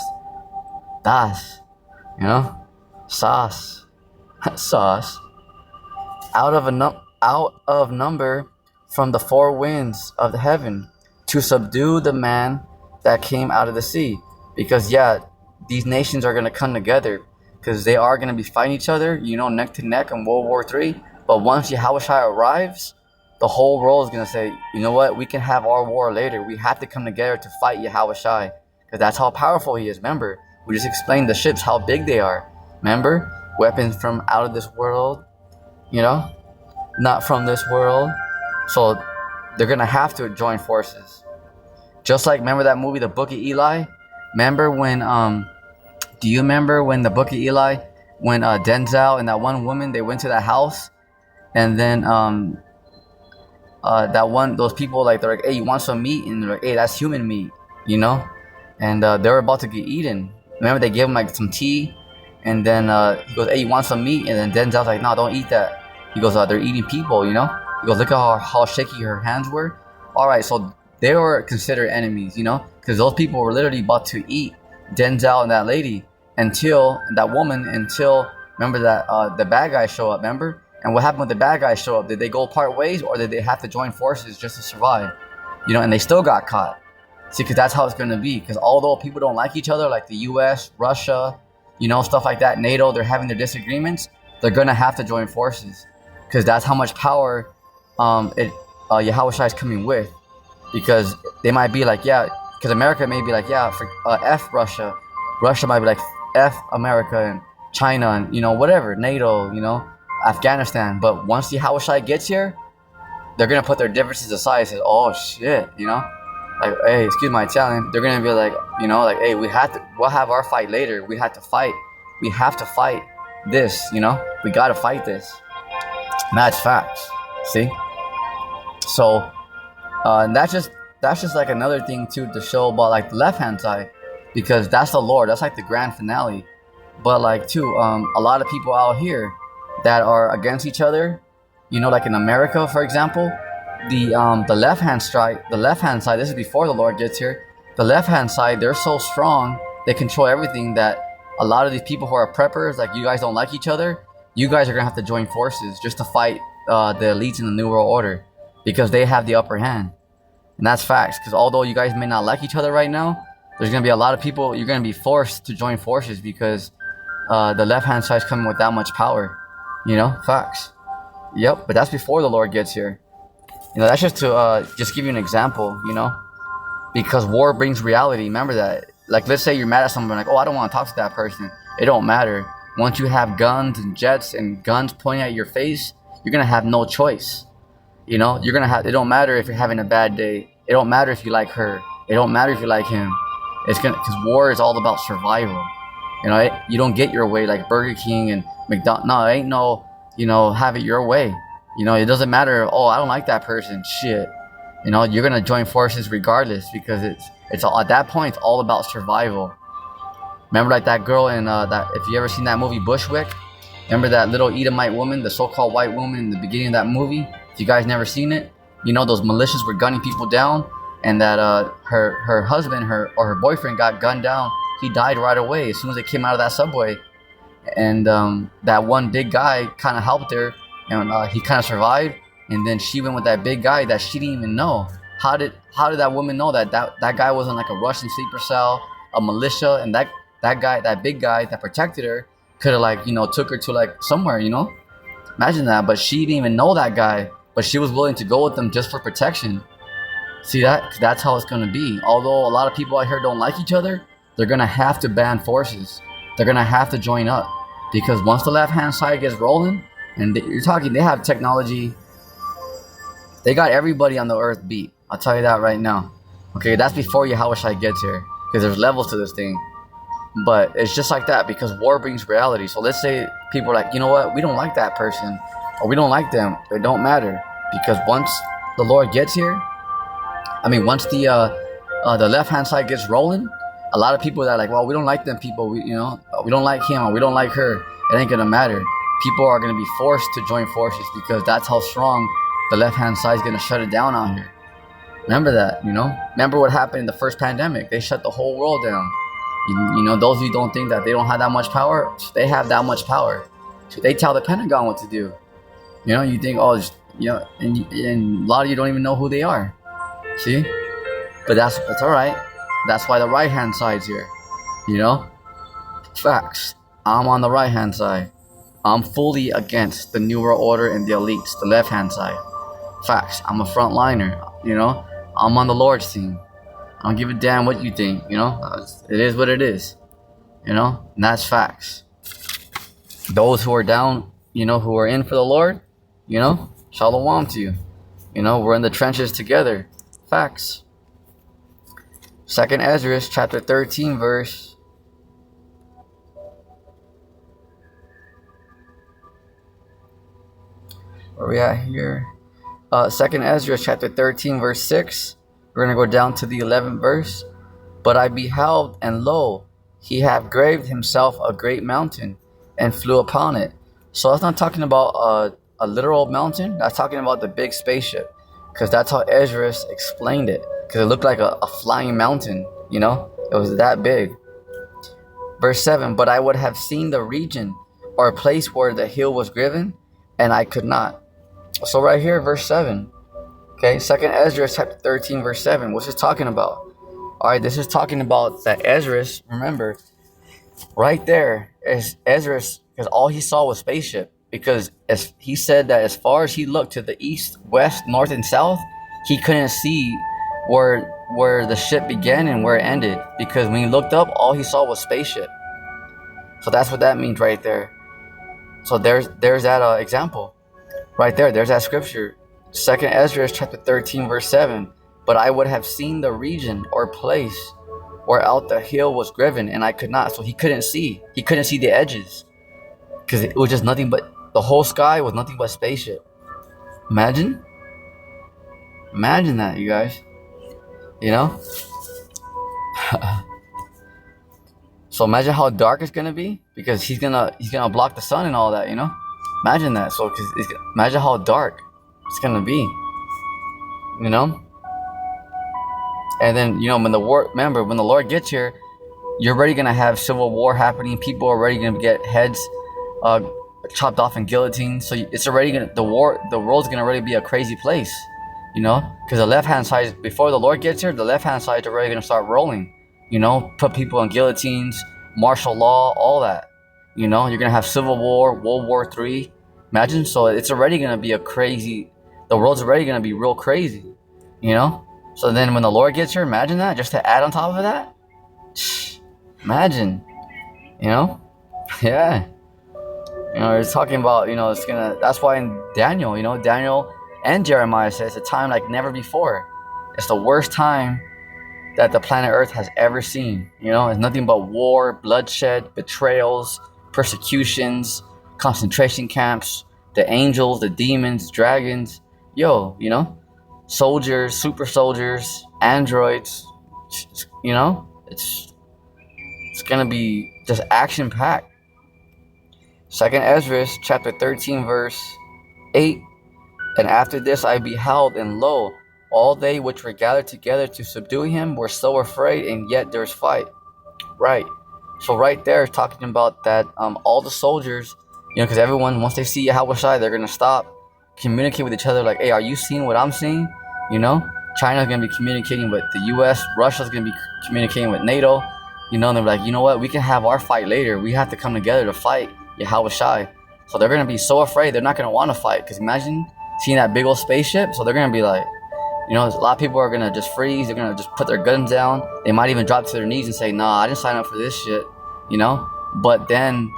Das, you know, sauce, sauce. Out of number from the four winds of the heaven to subdue the man that came out of the sea. Because yeah, these nations are gonna come together because they are gonna be fighting each other, you know, neck to neck in World War III. But once Yahushua arrives, the whole world is gonna say, you know what, we can have our war later. We have to come together to fight Yahushua because that's how powerful he is. Remember, we just explained the ships, how big they are. Remember, weapons from out of this world, you know, not from this world. So they're gonna have to join forces. Just like, remember that movie, The Book of Eli? Remember when do you remember when The Book of Eli, when Denzel and that one woman, they went to that house, and then those people, like, they're like, hey, you want some meat? And they're like, hey, that's human meat, you know? And they were about to get eaten. Remember, they gave him like some tea, and then he goes, hey, you want some meat? And then Denzel's like, no, don't eat that. He goes, they're eating people, you know? He goes, look at how shaky her hands were. All right, so they were considered enemies, you know? Because those people were literally about to eat Denzel and that lady until remember that the bad guys show up, remember? And what happened when the bad guys show up? Did they go part ways, or did they have to join forces just to survive? You know, and they still got caught. See, because that's how it's going to be. Because although people don't like each other, like the U.S., Russia, you know, stuff like that, NATO, they're having their disagreements, they're going to have to join forces. Because that's how much power Yahushua is coming with. Because they might be like, yeah, because America may be like, yeah, for, F Russia. Russia might be like, F America and China and, you know, whatever, NATO, you know, Afghanistan. But once Yahushua gets here, they're going to put their differences aside and say, oh, shit, you know. Like, hey, excuse my Italian. They're going to be like, you know, like, hey, we'll have our fight later. We have to fight this, you know. We got to fight this. And that's facts. See? So, and that's just like another thing too to show about like the left hand side, because that's the Lord. That's like the grand finale. But like too, a lot of people out here that are against each other, you know, like in America, for example, the left hand side. This is before the Lord gets here. The left hand side, they're so strong, they control everything, that a lot of these people who are preppers, like, you guys don't like each other. You guys are gonna have to join forces just to fight the elites in the New World Order, because they have the upper hand. And that's facts, because although you guys may not like each other right now, there's going to be a lot of people, you're going to be forced to join forces, because the left-hand side is coming with that much power. You know, facts. Yep, but that's before the Lord gets here. You know, that's just to just give you an example, you know, because war brings reality. Remember that. Like, let's say you're mad at someone, like, oh, I don't want to talk to that person. It don't matter. Once you have guns and jets and guns pointing at your face, you're going to have no choice. You know, you're going to have, it don't matter if you're having a bad day. It don't matter if you like her. It don't matter if you like him. It's going to, because war is all about survival. You know, you don't get your way like Burger King and McDonald's. No, it ain't no, you know, have it your way. You know, it doesn't matter. Oh, I don't like that person. Shit. You know, you're going to join forces regardless, because it's all, at that point, it's all about survival. Remember, like that girl in that, if you ever seen that movie Bushwick, remember that little Edomite woman, the so-called white woman in the beginning of that movie? If you guys never seen it, you know, those militias were gunning people down, and that her husband, her boyfriend got gunned down. He died right away as soon as they came out of that subway. And that one big guy kind of helped her, and he kind of survived. And then she went with that big guy that she didn't even know. How did that woman know that guy wasn't like a Russian sleeper cell, a militia, and that guy, that big guy that protected her, could have, like, you know, took her to like somewhere, you know? Imagine that. But she didn't even know that guy, but she was willing to go with them just for protection. See that? 'Cause that's how it's gonna be. Although a lot of people out here don't like each other, they're gonna have to band forces. They're gonna have to join up, because once the left-hand side gets rolling, and you're talking, they have technology. They got everybody on the earth beat. I'll tell you that right now. Okay, that's before Yahushua gets here, because there's levels to this thing. But it's just like that, because war brings reality. So let's say people are like, you know what, we don't like that person, or we don't like them. It don't matter, because once the Lord gets here, once the left-hand side gets rolling, a lot of people that are like, well, we don't like them people, we don't like him, or we don't like her, it ain't gonna matter. People are gonna be forced to join forces, because that's how strong the left-hand side is gonna shut it down out here. Remember that, you know? Remember what happened in the first pandemic? They shut the whole world down. You know, those of you who don't think that they don't have that much power, they have that much power. So they tell the Pentagon what to do. You know, you think, oh, you know, and a lot of you don't even know who they are. See? But that's all right. That's why the right hand side's here. You know? Facts. I'm on the right hand side. I'm fully against the New World Order and the elites, the left hand side. Facts. I'm a frontliner. You know? I'm on the Lord's team. I don't give a damn what you think. You know? It is what it is. You know? And that's facts. Those who are down, you know, who are in for the Lord, you know, shalom to you. You know, we're in the trenches together. Facts. 2nd Esdras chapter 13 verse. Where are we at here? 2nd Esdras chapter 13 verse 6. We're going to go down to the 11th verse. But I beheld, and lo, he hath graved himself a great mountain, and flew upon it. So that's not talking about a literal mountain. That's talking about the big spaceship. Because that's how Esdras explained it. Because it looked like a flying mountain, you know? It was that big. Verse 7, but I would have seen the region or place where the hill was given, and I could not. So right here, verse 7. Okay, 2nd Esdras chapter 13, verse 7. What's this talking about? Alright, this is talking about that Esdras, remember, right there is Esdras, because all he saw was spaceship. Because as he said that as far as he looked to the east, west, north, and south, he couldn't see where the ship began and where it ended. Because when he looked up, all he saw was spaceship. So that's what that means right there. So there's that example. Right there, there's that scripture. 2nd Esdras chapter 13 verse 7. But I would have seen the region or place where out the hill was driven, and I could not. So he couldn't see. He couldn't see the edges. Because it was just nothing but, the whole sky was nothing but spaceship. Imagine. Imagine that, you guys. You know? So imagine how dark it's gonna be, because he's gonna block the sun and all that, you know? Imagine that. So imagine how dark it's gonna be. You know? And then, you know, when the Lord gets here, you're already gonna have civil war happening. People are already gonna get heads chopped off in guillotines. So it's already gonna, the world's gonna already be a crazy place, you know, because the left hand side, before the Lord gets here, the left hand side is already gonna start rolling, you know, put people on guillotines, martial law, all that, you know. You're gonna have civil war, World War III. Imagine. So it's already gonna be the world's already gonna be real crazy, you know. So then when the Lord gets here, imagine that, just to add on top of that. Imagine, you know. Yeah. You know, it's talking about, you know, that's why in Daniel, you know, Daniel and Jeremiah says it's a time like never before. It's the worst time that the planet Earth has ever seen. You know, it's nothing but war, bloodshed, betrayals, persecutions, concentration camps, the angels, the demons, dragons, you know, soldiers, super soldiers, androids, you know, it's gonna be just action packed. 2nd Esdras chapter 13 verse 8. And after this I beheld, and lo, all they which were gathered together to subdue him were so afraid, and yet there's fight. Right. So right there, talking about that, all the soldiers, you know, because everyone, once they see Yahweh Shai, they're gonna stop, communicate with each other, like, hey, are you seeing what I'm seeing? You know, China's gonna be communicating with the U.S., Russia's gonna be communicating with NATO. You know, and they're like, you know what? We can have our fight later. We have to come together to fight Yahweh Shai. So they're gonna be so afraid, they're not gonna want to fight. Because imagine seeing that big old spaceship. So they're gonna be like, you know, a lot of people are gonna just freeze. They're gonna just put their guns down. They might even drop to their knees and say, nah, I didn't sign up for this shit. You know. But then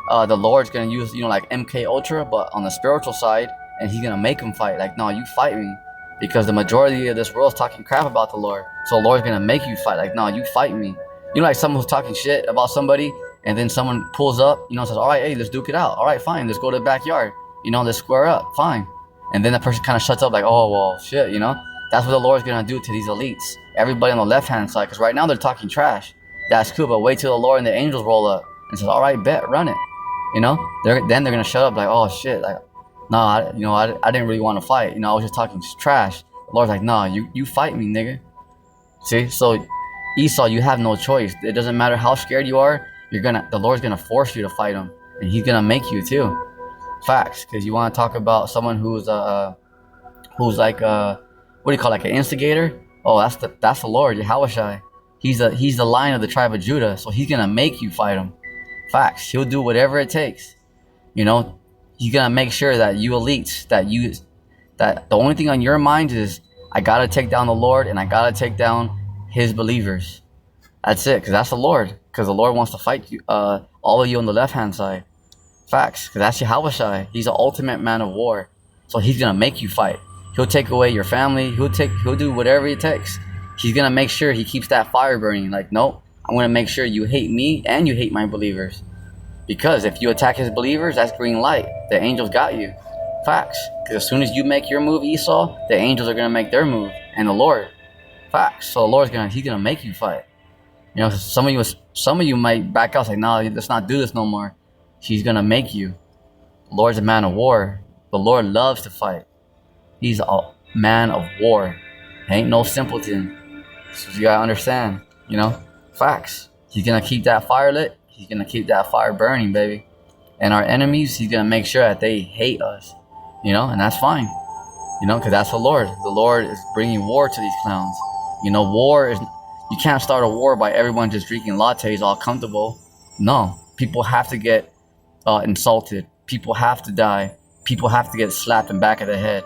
the Lord's gonna use, you know, like MK Ultra, but on the spiritual side, and he's gonna make them fight. Like, no, you fight me, because the majority of this world is talking crap about the Lord. So the Lord's gonna make you fight. Like, no, you fight me. You know, like someone who's talking shit about somebody, and then someone pulls up, you know, and says, all right, hey, let's duke it out. All right, fine, let's go to the backyard. You know, let's square up. Fine. And then that person kind of shuts up, like, oh, well, shit, you know. That's what the Lord's gonna do to these elites. Everybody on the left-hand side, because right now they're talking trash. That's cool, but wait till the Lord and the angels roll up and says, all right, bet, run it. You know, then they're gonna shut up, like, oh shit, like, no, I didn't really want to fight. You know, I was just talking trash. The Lord's like, no, you fight me, nigga. See, so Esau, you have no choice. It doesn't matter how scared you are. The Lord's gonna force you to fight him, and He's gonna make you too. Facts. Because you want to talk about someone who's like what do you call, like an instigator? Oh, that's the Lord, Yahushai. He's the Lion of the tribe of Judah, so He's gonna make you fight him. Facts. He'll do whatever it takes. You know, He's gonna make sure that you elites, that the only thing on your mind is, I gotta take down the Lord, and I gotta take down His believers. That's it, because that's the Lord. Because the Lord wants to fight you, all of you on the left-hand side. Facts, because that's Yahushai. He's the ultimate man of war. So He's gonna make you fight. He'll take away your family. He'll do whatever it takes. He's gonna make sure He keeps that fire burning. Like, nope, I'm gonna make sure you hate me and you hate my believers. Because if you attack His believers, that's green light. The angels got you. Facts. Because as soon as you make your move, Esau, the angels are gonna make their move, and the Lord. Facts. So the Lord's He's gonna make you fight. You know, some of you might back out, like, no, let's not do this no more. He's gonna make you. The Lord's a man of war. The Lord loves to fight. He's a man of war. Ain't no simpleton. So you gotta understand, you know, facts. He's gonna keep that fire lit. He's gonna keep that fire burning, baby. And our enemies, He's gonna make sure that they hate us, you know, and that's fine, you know, because that's the Lord. The Lord is bringing war to these clowns. You know, you can't start a war by everyone just drinking lattes all comfortable. No, people have to get insulted. People have to die. People have to get slapped in the back of the head.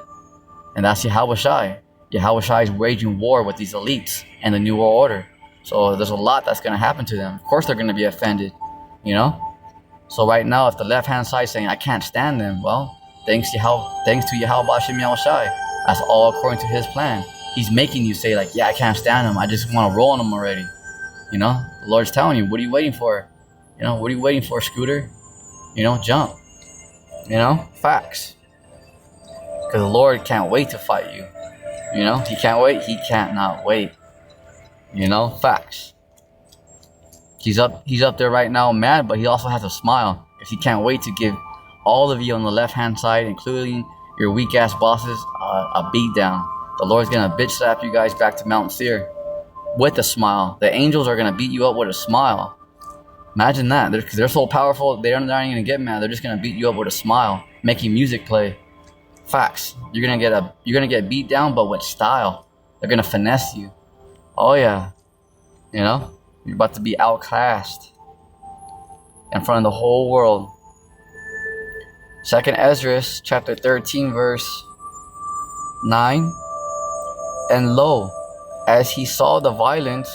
And that's Yahushai. Yahushai is waging war with these elites and the New World Order. So there's a lot that's going to happen to them. Of course they're going to be offended, you know? So right now, if the left-hand side is saying, I can't stand them, well, thanks to Yahweh Shem Yahushai. That's all according to His plan. He's making you say, like, yeah, I can't stand them. I just want to roll on them already. You know, the Lord's telling you, what are you waiting for? You know, what are you waiting for, Scooter? You know, jump. You know, facts. Because the Lord can't wait to fight you. You know, He can't wait. He can't not wait. You know, facts. He's up there right now mad, but He also has a smile. Because He can't wait to give all of you on the left-hand side, including your weak-ass bosses, a beat down. The Lord's going to bitch slap you guys back to Mount Seir with a smile. The angels are going to beat you up with a smile. Imagine that. Because they're so powerful, they're not even going to get mad. They're just going to beat you up with a smile, making music play. Facts. You're going to get beat down, but with style. They're going to finesse you. Oh, yeah. You know? You're about to be outclassed in front of the whole world. 2nd Esdras, chapter 13, verse 9. And lo, as he saw the violence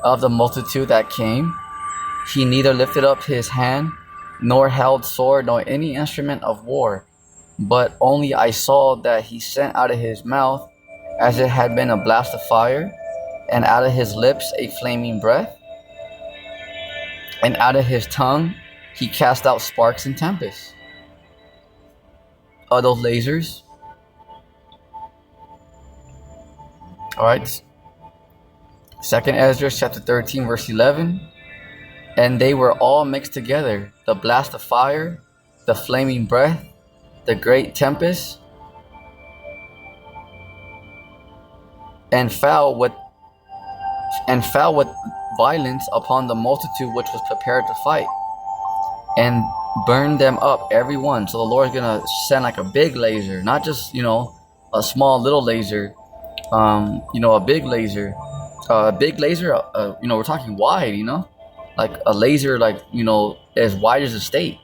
of the multitude that came, he neither lifted up his hand, nor held sword, nor any instrument of war, but only I saw that he sent out of his mouth, as it had been a blast of fire, and out of his lips a flaming breath, and out of his tongue he cast out sparks and tempests. Are those lasers? Alright. 2nd Esdras chapter 13 verse 11. And they were all mixed together, the blast of fire, the flaming breath, the great tempest, and fell with violence upon the multitude which was prepared to fight, and burned them up every one. So the Lord's gonna send like a big laser, not just, you know, a small little laser. You know, a big laser, you know, we're talking wide, you know, like a laser, like, you know, as wide as a state,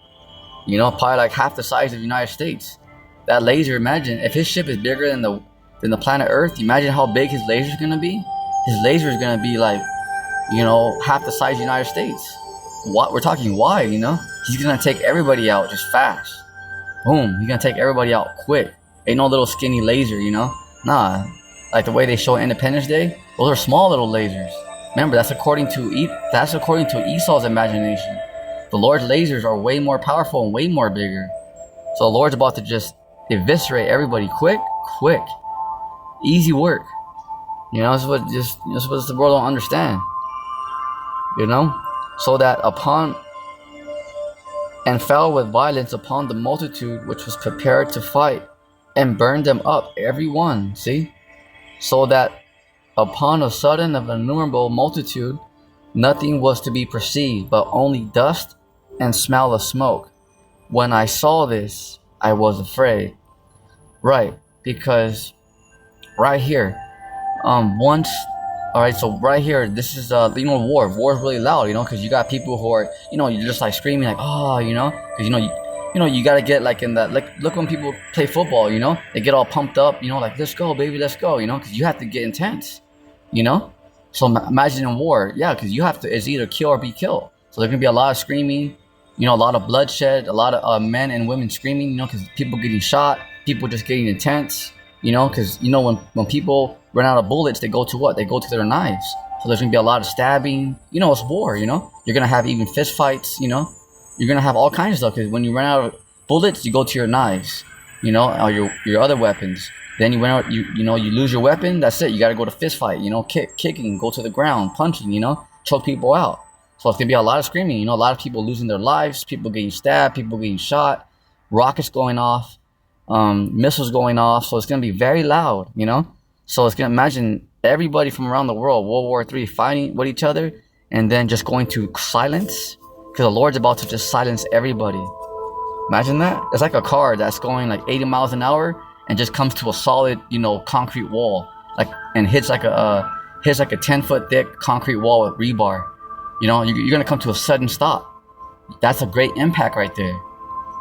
you know, probably like half the size of the United States. That laser, imagine if his ship is bigger than the planet Earth. Imagine how big his laser is gonna be. His laser is gonna be like, you know, half the size of the United States. What we're talking wide, you know, He's gonna take everybody out just fast. Boom, He's gonna take everybody out quick. Ain't no little skinny laser, you know. Nah. Like the way they show Independence Day, those are small little lasers. Remember, that's according to Esau's imagination. The Lord's lasers are way more powerful and way more bigger. So the Lord's about to just eviscerate everybody quick. Easy work. You know, that's what the world don't understand. You know? So that and fell with violence upon the multitude which was prepared to fight, and burned them up every one. See? So that Upon a sudden of an innumerable multitude, nothing was to be perceived, but only dust and smell of smoke. When I saw this, I was afraid. Right, because right here, once, all right, so right here, this is war is really loud, because you got people who are, you're just like screaming like, oh, because you gotta get like in that, like, look when people play football, they get all pumped up, like, let's go baby, let's go, because you have to get intense, so imagine in war, yeah, because you have to, it's either kill or be killed. So there's gonna be a lot of screaming, a lot of bloodshed, a lot of men and women screaming, because people getting shot, people just getting intense, because when people run out of bullets, they go to what? They go to their knives. So there's gonna be a lot of stabbing. It's war. You're gonna have even fist fights. You're gonna have all kinds of stuff, because when you run out of bullets, you go to your knives, or your other weapons. Then you went out, you lose your weapon. That's it. You got to go to fist fight. Kicking, go to the ground, punching. Choke people out. So it's gonna be a lot of screaming. A lot of people losing their lives, people getting stabbed, people getting shot, rockets going off, missiles going off. So it's gonna be very loud. So it's gonna, imagine everybody from around the world, World War III, fighting with each other, and then just going to silence, because the Lord's about to just silence everybody. Imagine that. It's like a car that's going like 80 miles an hour and just comes to a solid, concrete wall, and hits like a 10-foot thick concrete wall with rebar. You're gonna come to a sudden stop. That's a great impact right there.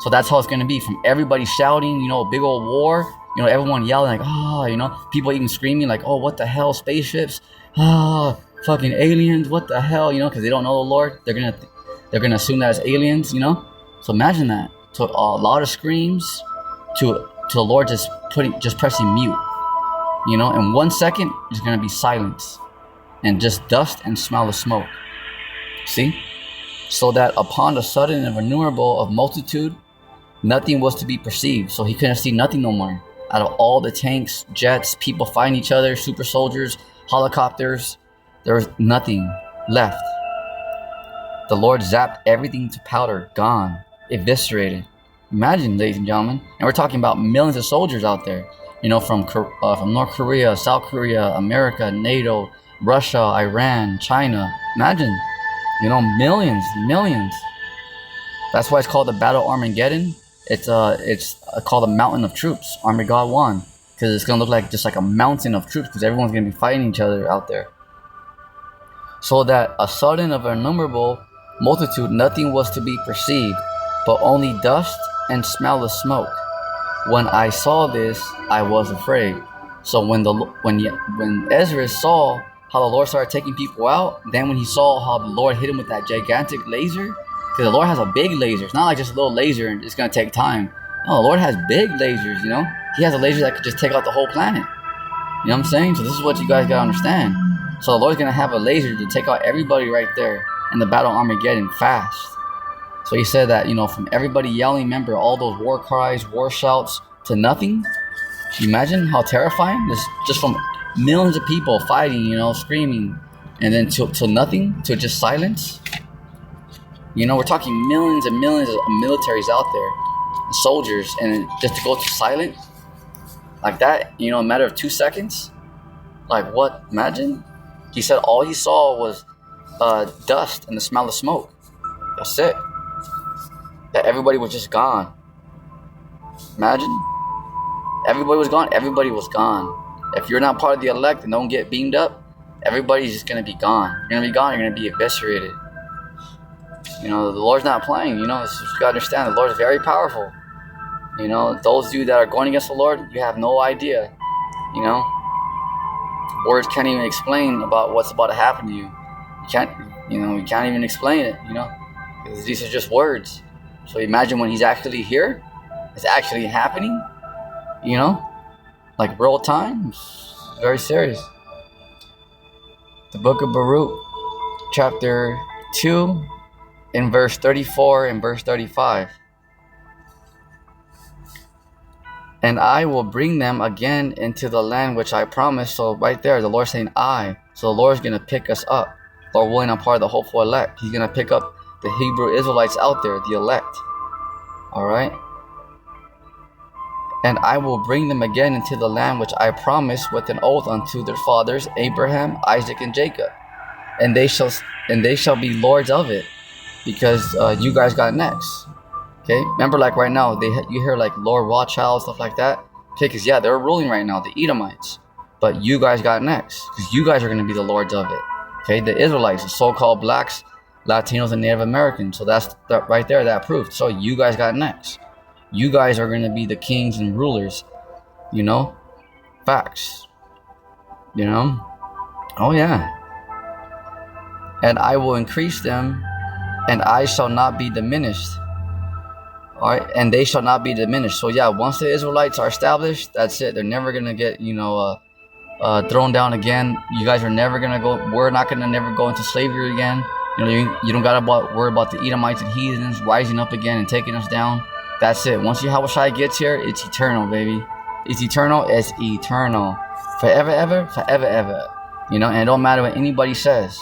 So that's how it's gonna be, from everybody shouting, big old war, everyone yelling like, oh, people even screaming like, oh, what the hell, spaceships, fucking aliens, what the hell, because they don't know the Lord. They're gonna assume that it's aliens, So imagine that. So a lot of screams to the Lord just pressing mute. In 1 second, there's gonna be silence and just dust and smell of smoke. See? So that upon the sudden and innumerable of multitude, nothing was to be perceived. So he couldn't see nothing no more. Out of all the tanks, jets, people fighting each other, super soldiers, helicopters, there was nothing left. The Lord zapped everything to powder, gone, eviscerated. Imagine, ladies and gentlemen, and we're talking about millions of soldiers out there, from North Korea, South Korea, America, NATO, Russia, Iran, China. Imagine, millions. That's why it's called the Battle Armageddon. It's called the Mountain of Troops, Armageddon 1, because it's gonna look like just like a mountain of troops, because everyone's gonna be fighting each other out there. So that a sudden of an innumerable multitude, nothing was to be perceived, but only dust and smell of smoke. When I saw this, I was afraid. So when Esdras saw how the Lord started taking people out, then when he saw how the Lord hit him with that gigantic laser, because the Lord has a big laser. It's not like just a little laser and it's going to take time. No, the Lord has big lasers, He has a laser that could just take out the whole planet. You know what I'm saying? So this is what you guys got to understand. So the Lord's going to have a laser to take out everybody right there in the Battle Armageddon fast. So he said that, from everybody yelling, remember all those war cries, war shouts, to nothing. Can you imagine how terrifying? This just from millions of people fighting, screaming, and then to nothing, to just silence. We're talking millions and millions of militaries out there, soldiers, and just to go to silent like that, a matter of 2 seconds. Like what? Imagine. He said all he saw was dust and the smell of smoke. That's it. That everybody was just gone. Imagine. Everybody was gone. Everybody was gone. If you're not part of the elect and don't get beamed up, everybody's just going to be gone. You're going to be gone. You're going to be eviscerated. The Lord's not playing. It's just, you got to understand, the Lord is very powerful. Those of you that are going against the Lord, you have no idea. Words can't even explain about what's about to happen to you. You can't even explain it, because these are just words. So imagine when he's actually here, it's actually happening, like real time. It's very serious. The book of Baruch, chapter 2, in verse 34 and verse 35. And I will bring them again into the land which I promised. So right there, the Lord's saying I. So the Lord's going to pick us up. Lord willing, I'm part of the hopeful elect. He's going to pick up the Hebrew Israelites out there, the elect. All right. And I will bring them again into the land which I promised with an oath unto their fathers Abraham, Isaac, and Jacob, and they shall be lords of it, because you guys got next. Okay, remember, like right now, you hear like Lord Rothschild, stuff like that. Okay, because yeah, they're ruling right now, the Edomites, but you guys got next, because you guys are going to be the lords of it. Okay, the Israelites, the so-called blacks, Latinos, and Native Americans. So that's that right there, that proof. So you guys got next. You guys are going to be the kings and rulers. You know, facts. You know, oh yeah. And I will increase them, and I shall not be diminished. All right, and they shall not be diminished. So yeah, once the Israelites are established, that's it. They're never gonna get, thrown down again. You guys are never gonna go. We're not gonna never go into slavery again. You know, you don't gotta worry about the Edomites and heathens rising up again and taking us down. That's it. Once Yahushua gets here, it's eternal, baby. It's eternal. It's eternal, forever, ever, forever, ever. You know, and it don't matter what anybody says.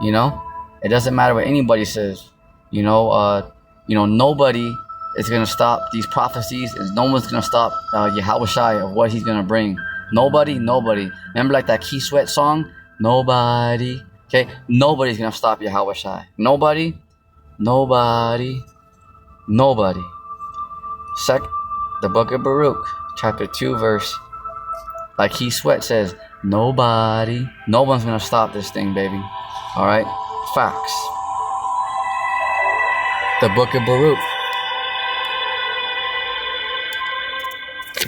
You know, it doesn't matter what anybody says. Nobody is gonna stop these prophecies, and no one's gonna stop Yahushua of what he's gonna bring. Nobody. Remember, like that Key Sweat song? Nobody. Okay, nobody's gonna stop Yahushua. Nobody. The book of Baruch, chapter 2, verse, like Key Sweat says, no one's gonna stop this thing, baby. All right, facts. The book of Baruch.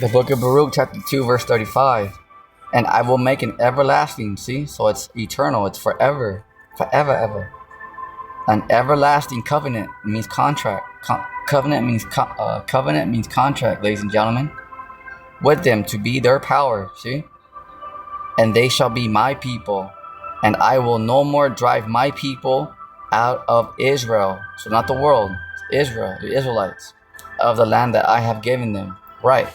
The book of Baruch, chapter 2, verse 35. And I will make an everlasting, see? So it's eternal, it's forever, ever. An everlasting covenant means contract. Covenant means contract, ladies and gentlemen. With them to be their power, see? And they shall be my people. And I will no more drive my people out of Israel. So not the world, Israel, the Israelites, of the land that I have given them. Right.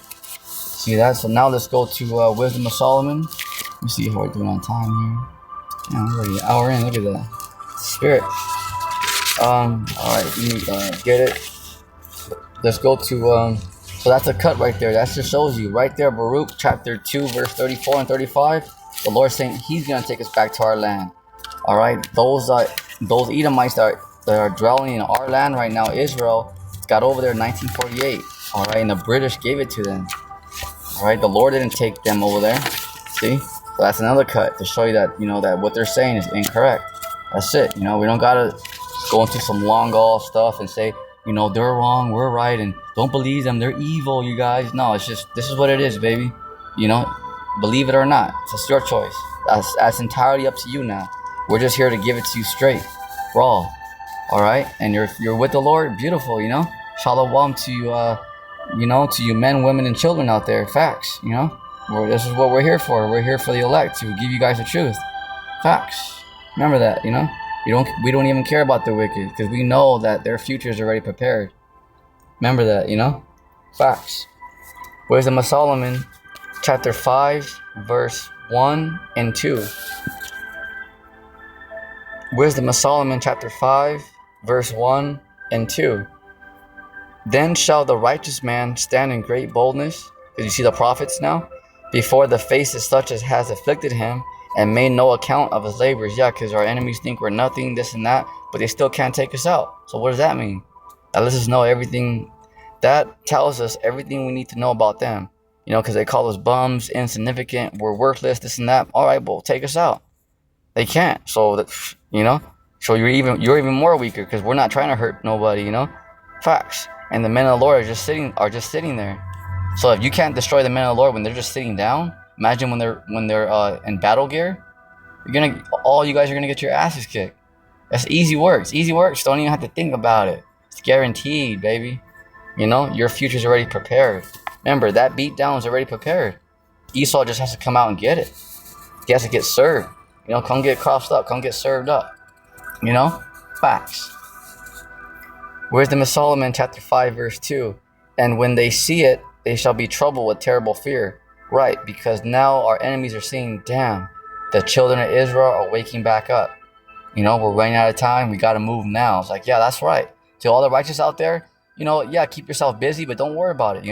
See that? So now let's go to Wisdom of Solomon. Let me see how we're doing on time here. Yeah, we're already an hour in. Look at that. Spirit. Alright, get it. Let's go to so that's a cut right there. That just shows you right there, Baruch chapter 2, verse 34 and 35. The Lord's saying he's gonna take us back to our land. Alright, those Edomites that are dwelling in our land right now, Israel, got over there in 1948. Alright, and the British gave it to them. Alright, the Lord didn't take them over there. See? So that's another cut to show you that, that what they're saying is incorrect. That's it. We don't gotta go into some long haul stuff and say, they're wrong, we're right, and don't believe them, they're evil, you guys. No, it's just, this is what it is, baby. Believe it or not, it's your choice. That's entirely up to you now. We're just here to give it to you straight, raw. Alright? And you're with the Lord, beautiful, Shalom to you, to you men, women, and children out there. Facts, this is what we're here for. We're here for the elect, to give you guys the truth. Facts. Remember that, we don't even care about the wicked, because we know that their future is already prepared. Remember that, Facts. Wisdom of Solomon, chapter 5, verse 1 and 2. Wisdom of Solomon, chapter 5, verse 1 and 2. Then shall the righteous man stand in great boldness, because you see the prophets now, before the face of such as has afflicted him, and made no account of his labors. Yeah, because our enemies think we're nothing, this and that, but they still can't take us out. So what does that mean? That lets us know everything. That tells us everything we need to know about them. Because they call us bums, insignificant, we're worthless, this and that. All right, well, take us out. They can't. So so you're even more weaker, because we're not trying to hurt nobody. Facts. And the men of the Lord are just sitting there. So if you can't destroy the men of the Lord when they're just sitting down, imagine when they're in battle gear. All you guys are gonna get your asses kicked. That's easy work. It's easy work. Don't even have to think about it. It's guaranteed, baby. Your future's already prepared. Remember, that beat down is already prepared. Esau just has to come out and get it. He has to get served. Come get crossed up. Come get served up. Facts. Wisdom of Solomon, chapter 5, verse 2. And when they see it, they shall be troubled with terrible fear. Right, because now our enemies are saying, damn, the children of Israel are waking back up. We're running out of time. We got to move now. It's like, yeah, that's right. To all the righteous out there, keep yourself busy, but don't worry about it,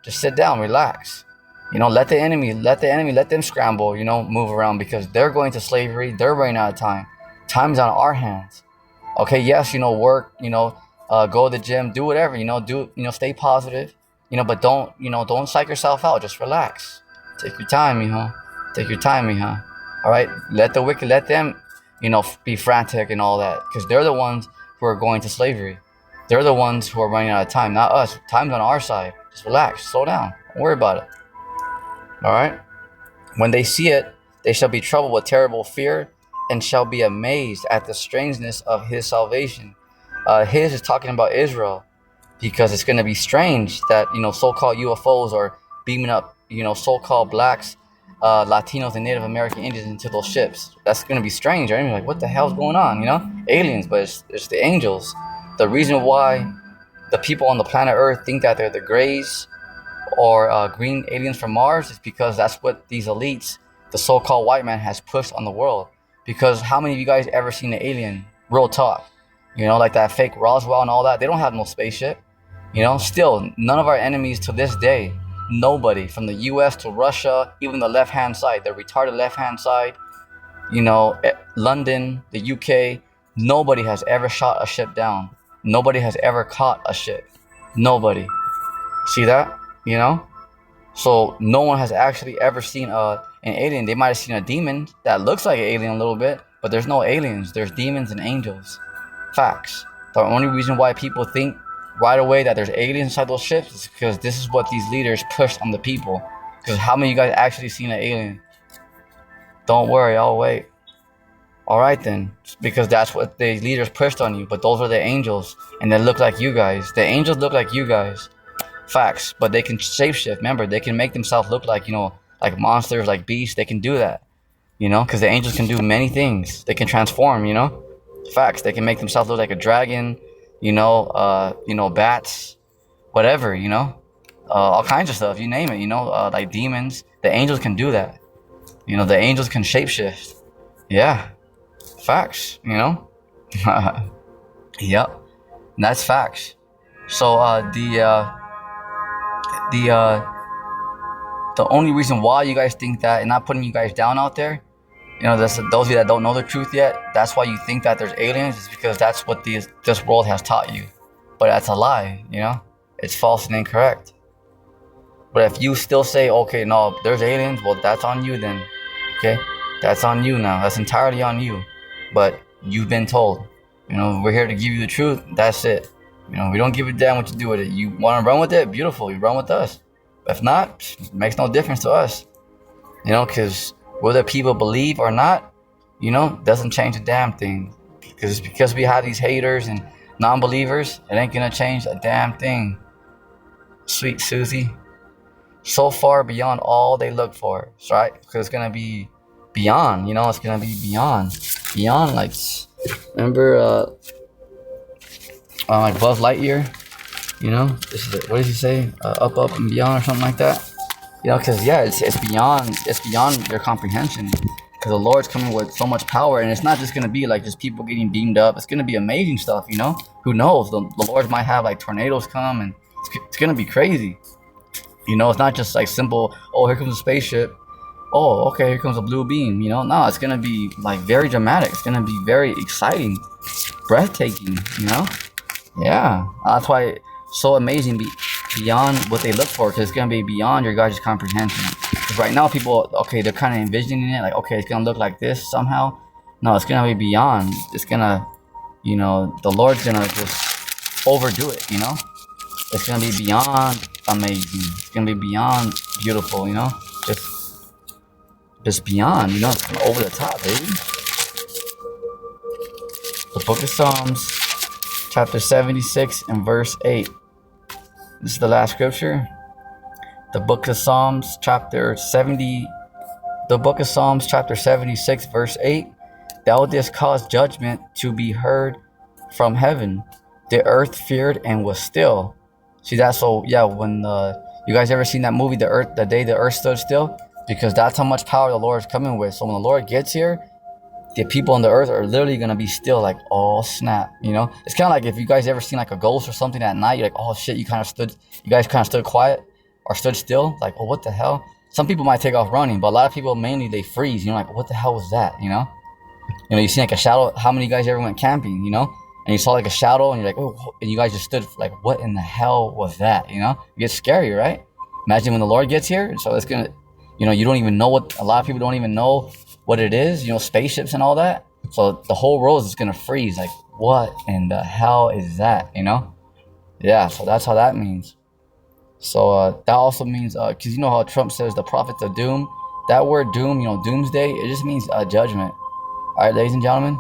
Just sit down, relax. Let them scramble, move around, because they're going to slavery. They're running out of time. Time's on our hands. Okay, yes, work, go to the gym, do whatever, stay positive, but don't psych yourself out. Just relax. Take your time, Take your time, All right, let the wicked, let them, be frantic and all that, because they're the ones who are going to slavery. They're the ones who are running out of time, not us. Time's on our side. Just relax, slow down, don't worry about it. All right. When they see it, they shall be troubled with terrible fear, and shall be amazed at the strangeness of his salvation. His is talking about Israel, because it's going to be strange that so-called UFOs are beaming up so-called blacks, Latinos, and Native American Indians into those ships. That's going to be strange, right? Like, what the hell's going on? Aliens, but it's the angels. The reason why the people on the planet Earth think that they're the Greys or green aliens from Mars is because that's what these elites, the so-called white man, has pushed on the world. Because how many of you guys ever seen an alien? Real talk. Like that fake Roswell and all that. They don't have no spaceship. Still, none of our enemies to this day, nobody, from the US to Russia, even the left-hand side, the retarded left-hand side, London, the UK, nobody has ever shot a ship down. Nobody has ever caught a ship. Nobody. See that? So no one has actually ever seen an alien. They might have seen a demon that looks like an alien a little bit, but there's no aliens. There's demons and angels. Facts. The only reason why people think right away that there's aliens inside those ships is because this is what these leaders pushed on the people. Because how many of you guys actually seen an alien? Don't worry, I'll wait. All right then, because that's what the leaders pushed on you. But those are the angels, and they look like you guys. The angels look like you guys. Facts. But they can shapeshift. Remember, they can make themselves look like like monsters, like beasts. They can do that. Because the angels can do many things. They can transform. Facts. They can make themselves look like a dragon. Bats, whatever. All kinds of stuff. You name it. Like demons. The angels can do that. The angels can shapeshift. Yeah. Facts. Yep. And that's facts. So the only reason why you guys think that, and not putting you guys down out there, those of you that don't know the truth yet, that's why you think that there's aliens, is because that's what this world has taught you. But that's a lie, it's false and incorrect. But if you still say, okay, no, there's aliens, well, that's on you then. Okay, that's on you now. That's entirely on you. But you've been told, we're here to give you the truth. That's it. We don't give a damn what you do with it. You want to run with it? Beautiful. You run with us. If not, it makes no difference to us. Because whether people believe or not, doesn't change a damn thing. Because we have these haters and non-believers, it ain't going to change a damn thing. Sweet Susie. So far beyond all they look for, right? Because it's going to be beyond, it's going to be beyond. Beyond, like, remember, like Buzz Lightyear, this is what does he say? Up and beyond, or something like that. Because it's beyond your comprehension. Because the Lord's coming with so much power, and it's not just gonna be like just people getting beamed up. It's gonna be amazing stuff. Who knows? The Lord might have like tornadoes come, and it's gonna be crazy. It's not just like simple. Oh, here comes a spaceship. Oh, okay, here comes a blue beam. No, it's gonna be like very dramatic. It's gonna be very exciting, breathtaking. Yeah, that's why it's so amazing, beyond what they look for, because it's going to be beyond your guys' comprehension. Because right now people, okay, they're kind of envisioning it, like, okay, it's going to look like this somehow. No, it's going to be beyond. It's going to, the Lord's going to just overdo it, It's going to be beyond amazing. It's going to be beyond beautiful, Just beyond, it's going to over the top, baby. The book of Psalms, chapter 76 and verse 8. This is the last scripture. The book of Psalms, chapter 76, verse 8. Thou didst cause judgment to be heard from heaven. The earth feared and was still. See that? So yeah, when you guys ever seen that movie, The Day the Earth Stood Still? Because that's how much power the Lord is coming with. So when the Lord gets here, the people on the earth are literally going to be still, like, oh snap, It's kind of like if you guys ever seen like a ghost or something at night, you're like, oh shit, you guys kind of stood quiet. or stood still, like, oh, what the hell? Some people might take off running, but a lot of people mainly they freeze. You know, like, what the hell was that? You know, you see like a shadow. How many of you guys ever went camping? You know, and you saw like a shadow, and you're like, oh, and you guys just stood like, what in the hell was that? You know, it gets scary, right? Imagine when the Lord gets here. So it's gonna, you know, you don't even know what. A lot of people don't even know what it is. You know, spaceships and all that. So the whole world is just gonna freeze. Like, what in the hell is that? You know? Yeah. So that's how that means. So that also means, because you know how Trump says the prophets of doom. That word doom, you know, doomsday, it just means judgment. All right, ladies and gentlemen,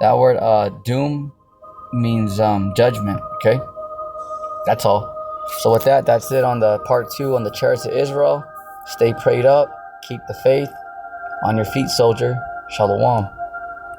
that word doom means judgment. Okay, that's all. So with that, that's it on the part 2 on the Chariots of Israel. Stay prayed up, keep the faith. On your feet, soldier. Shalom.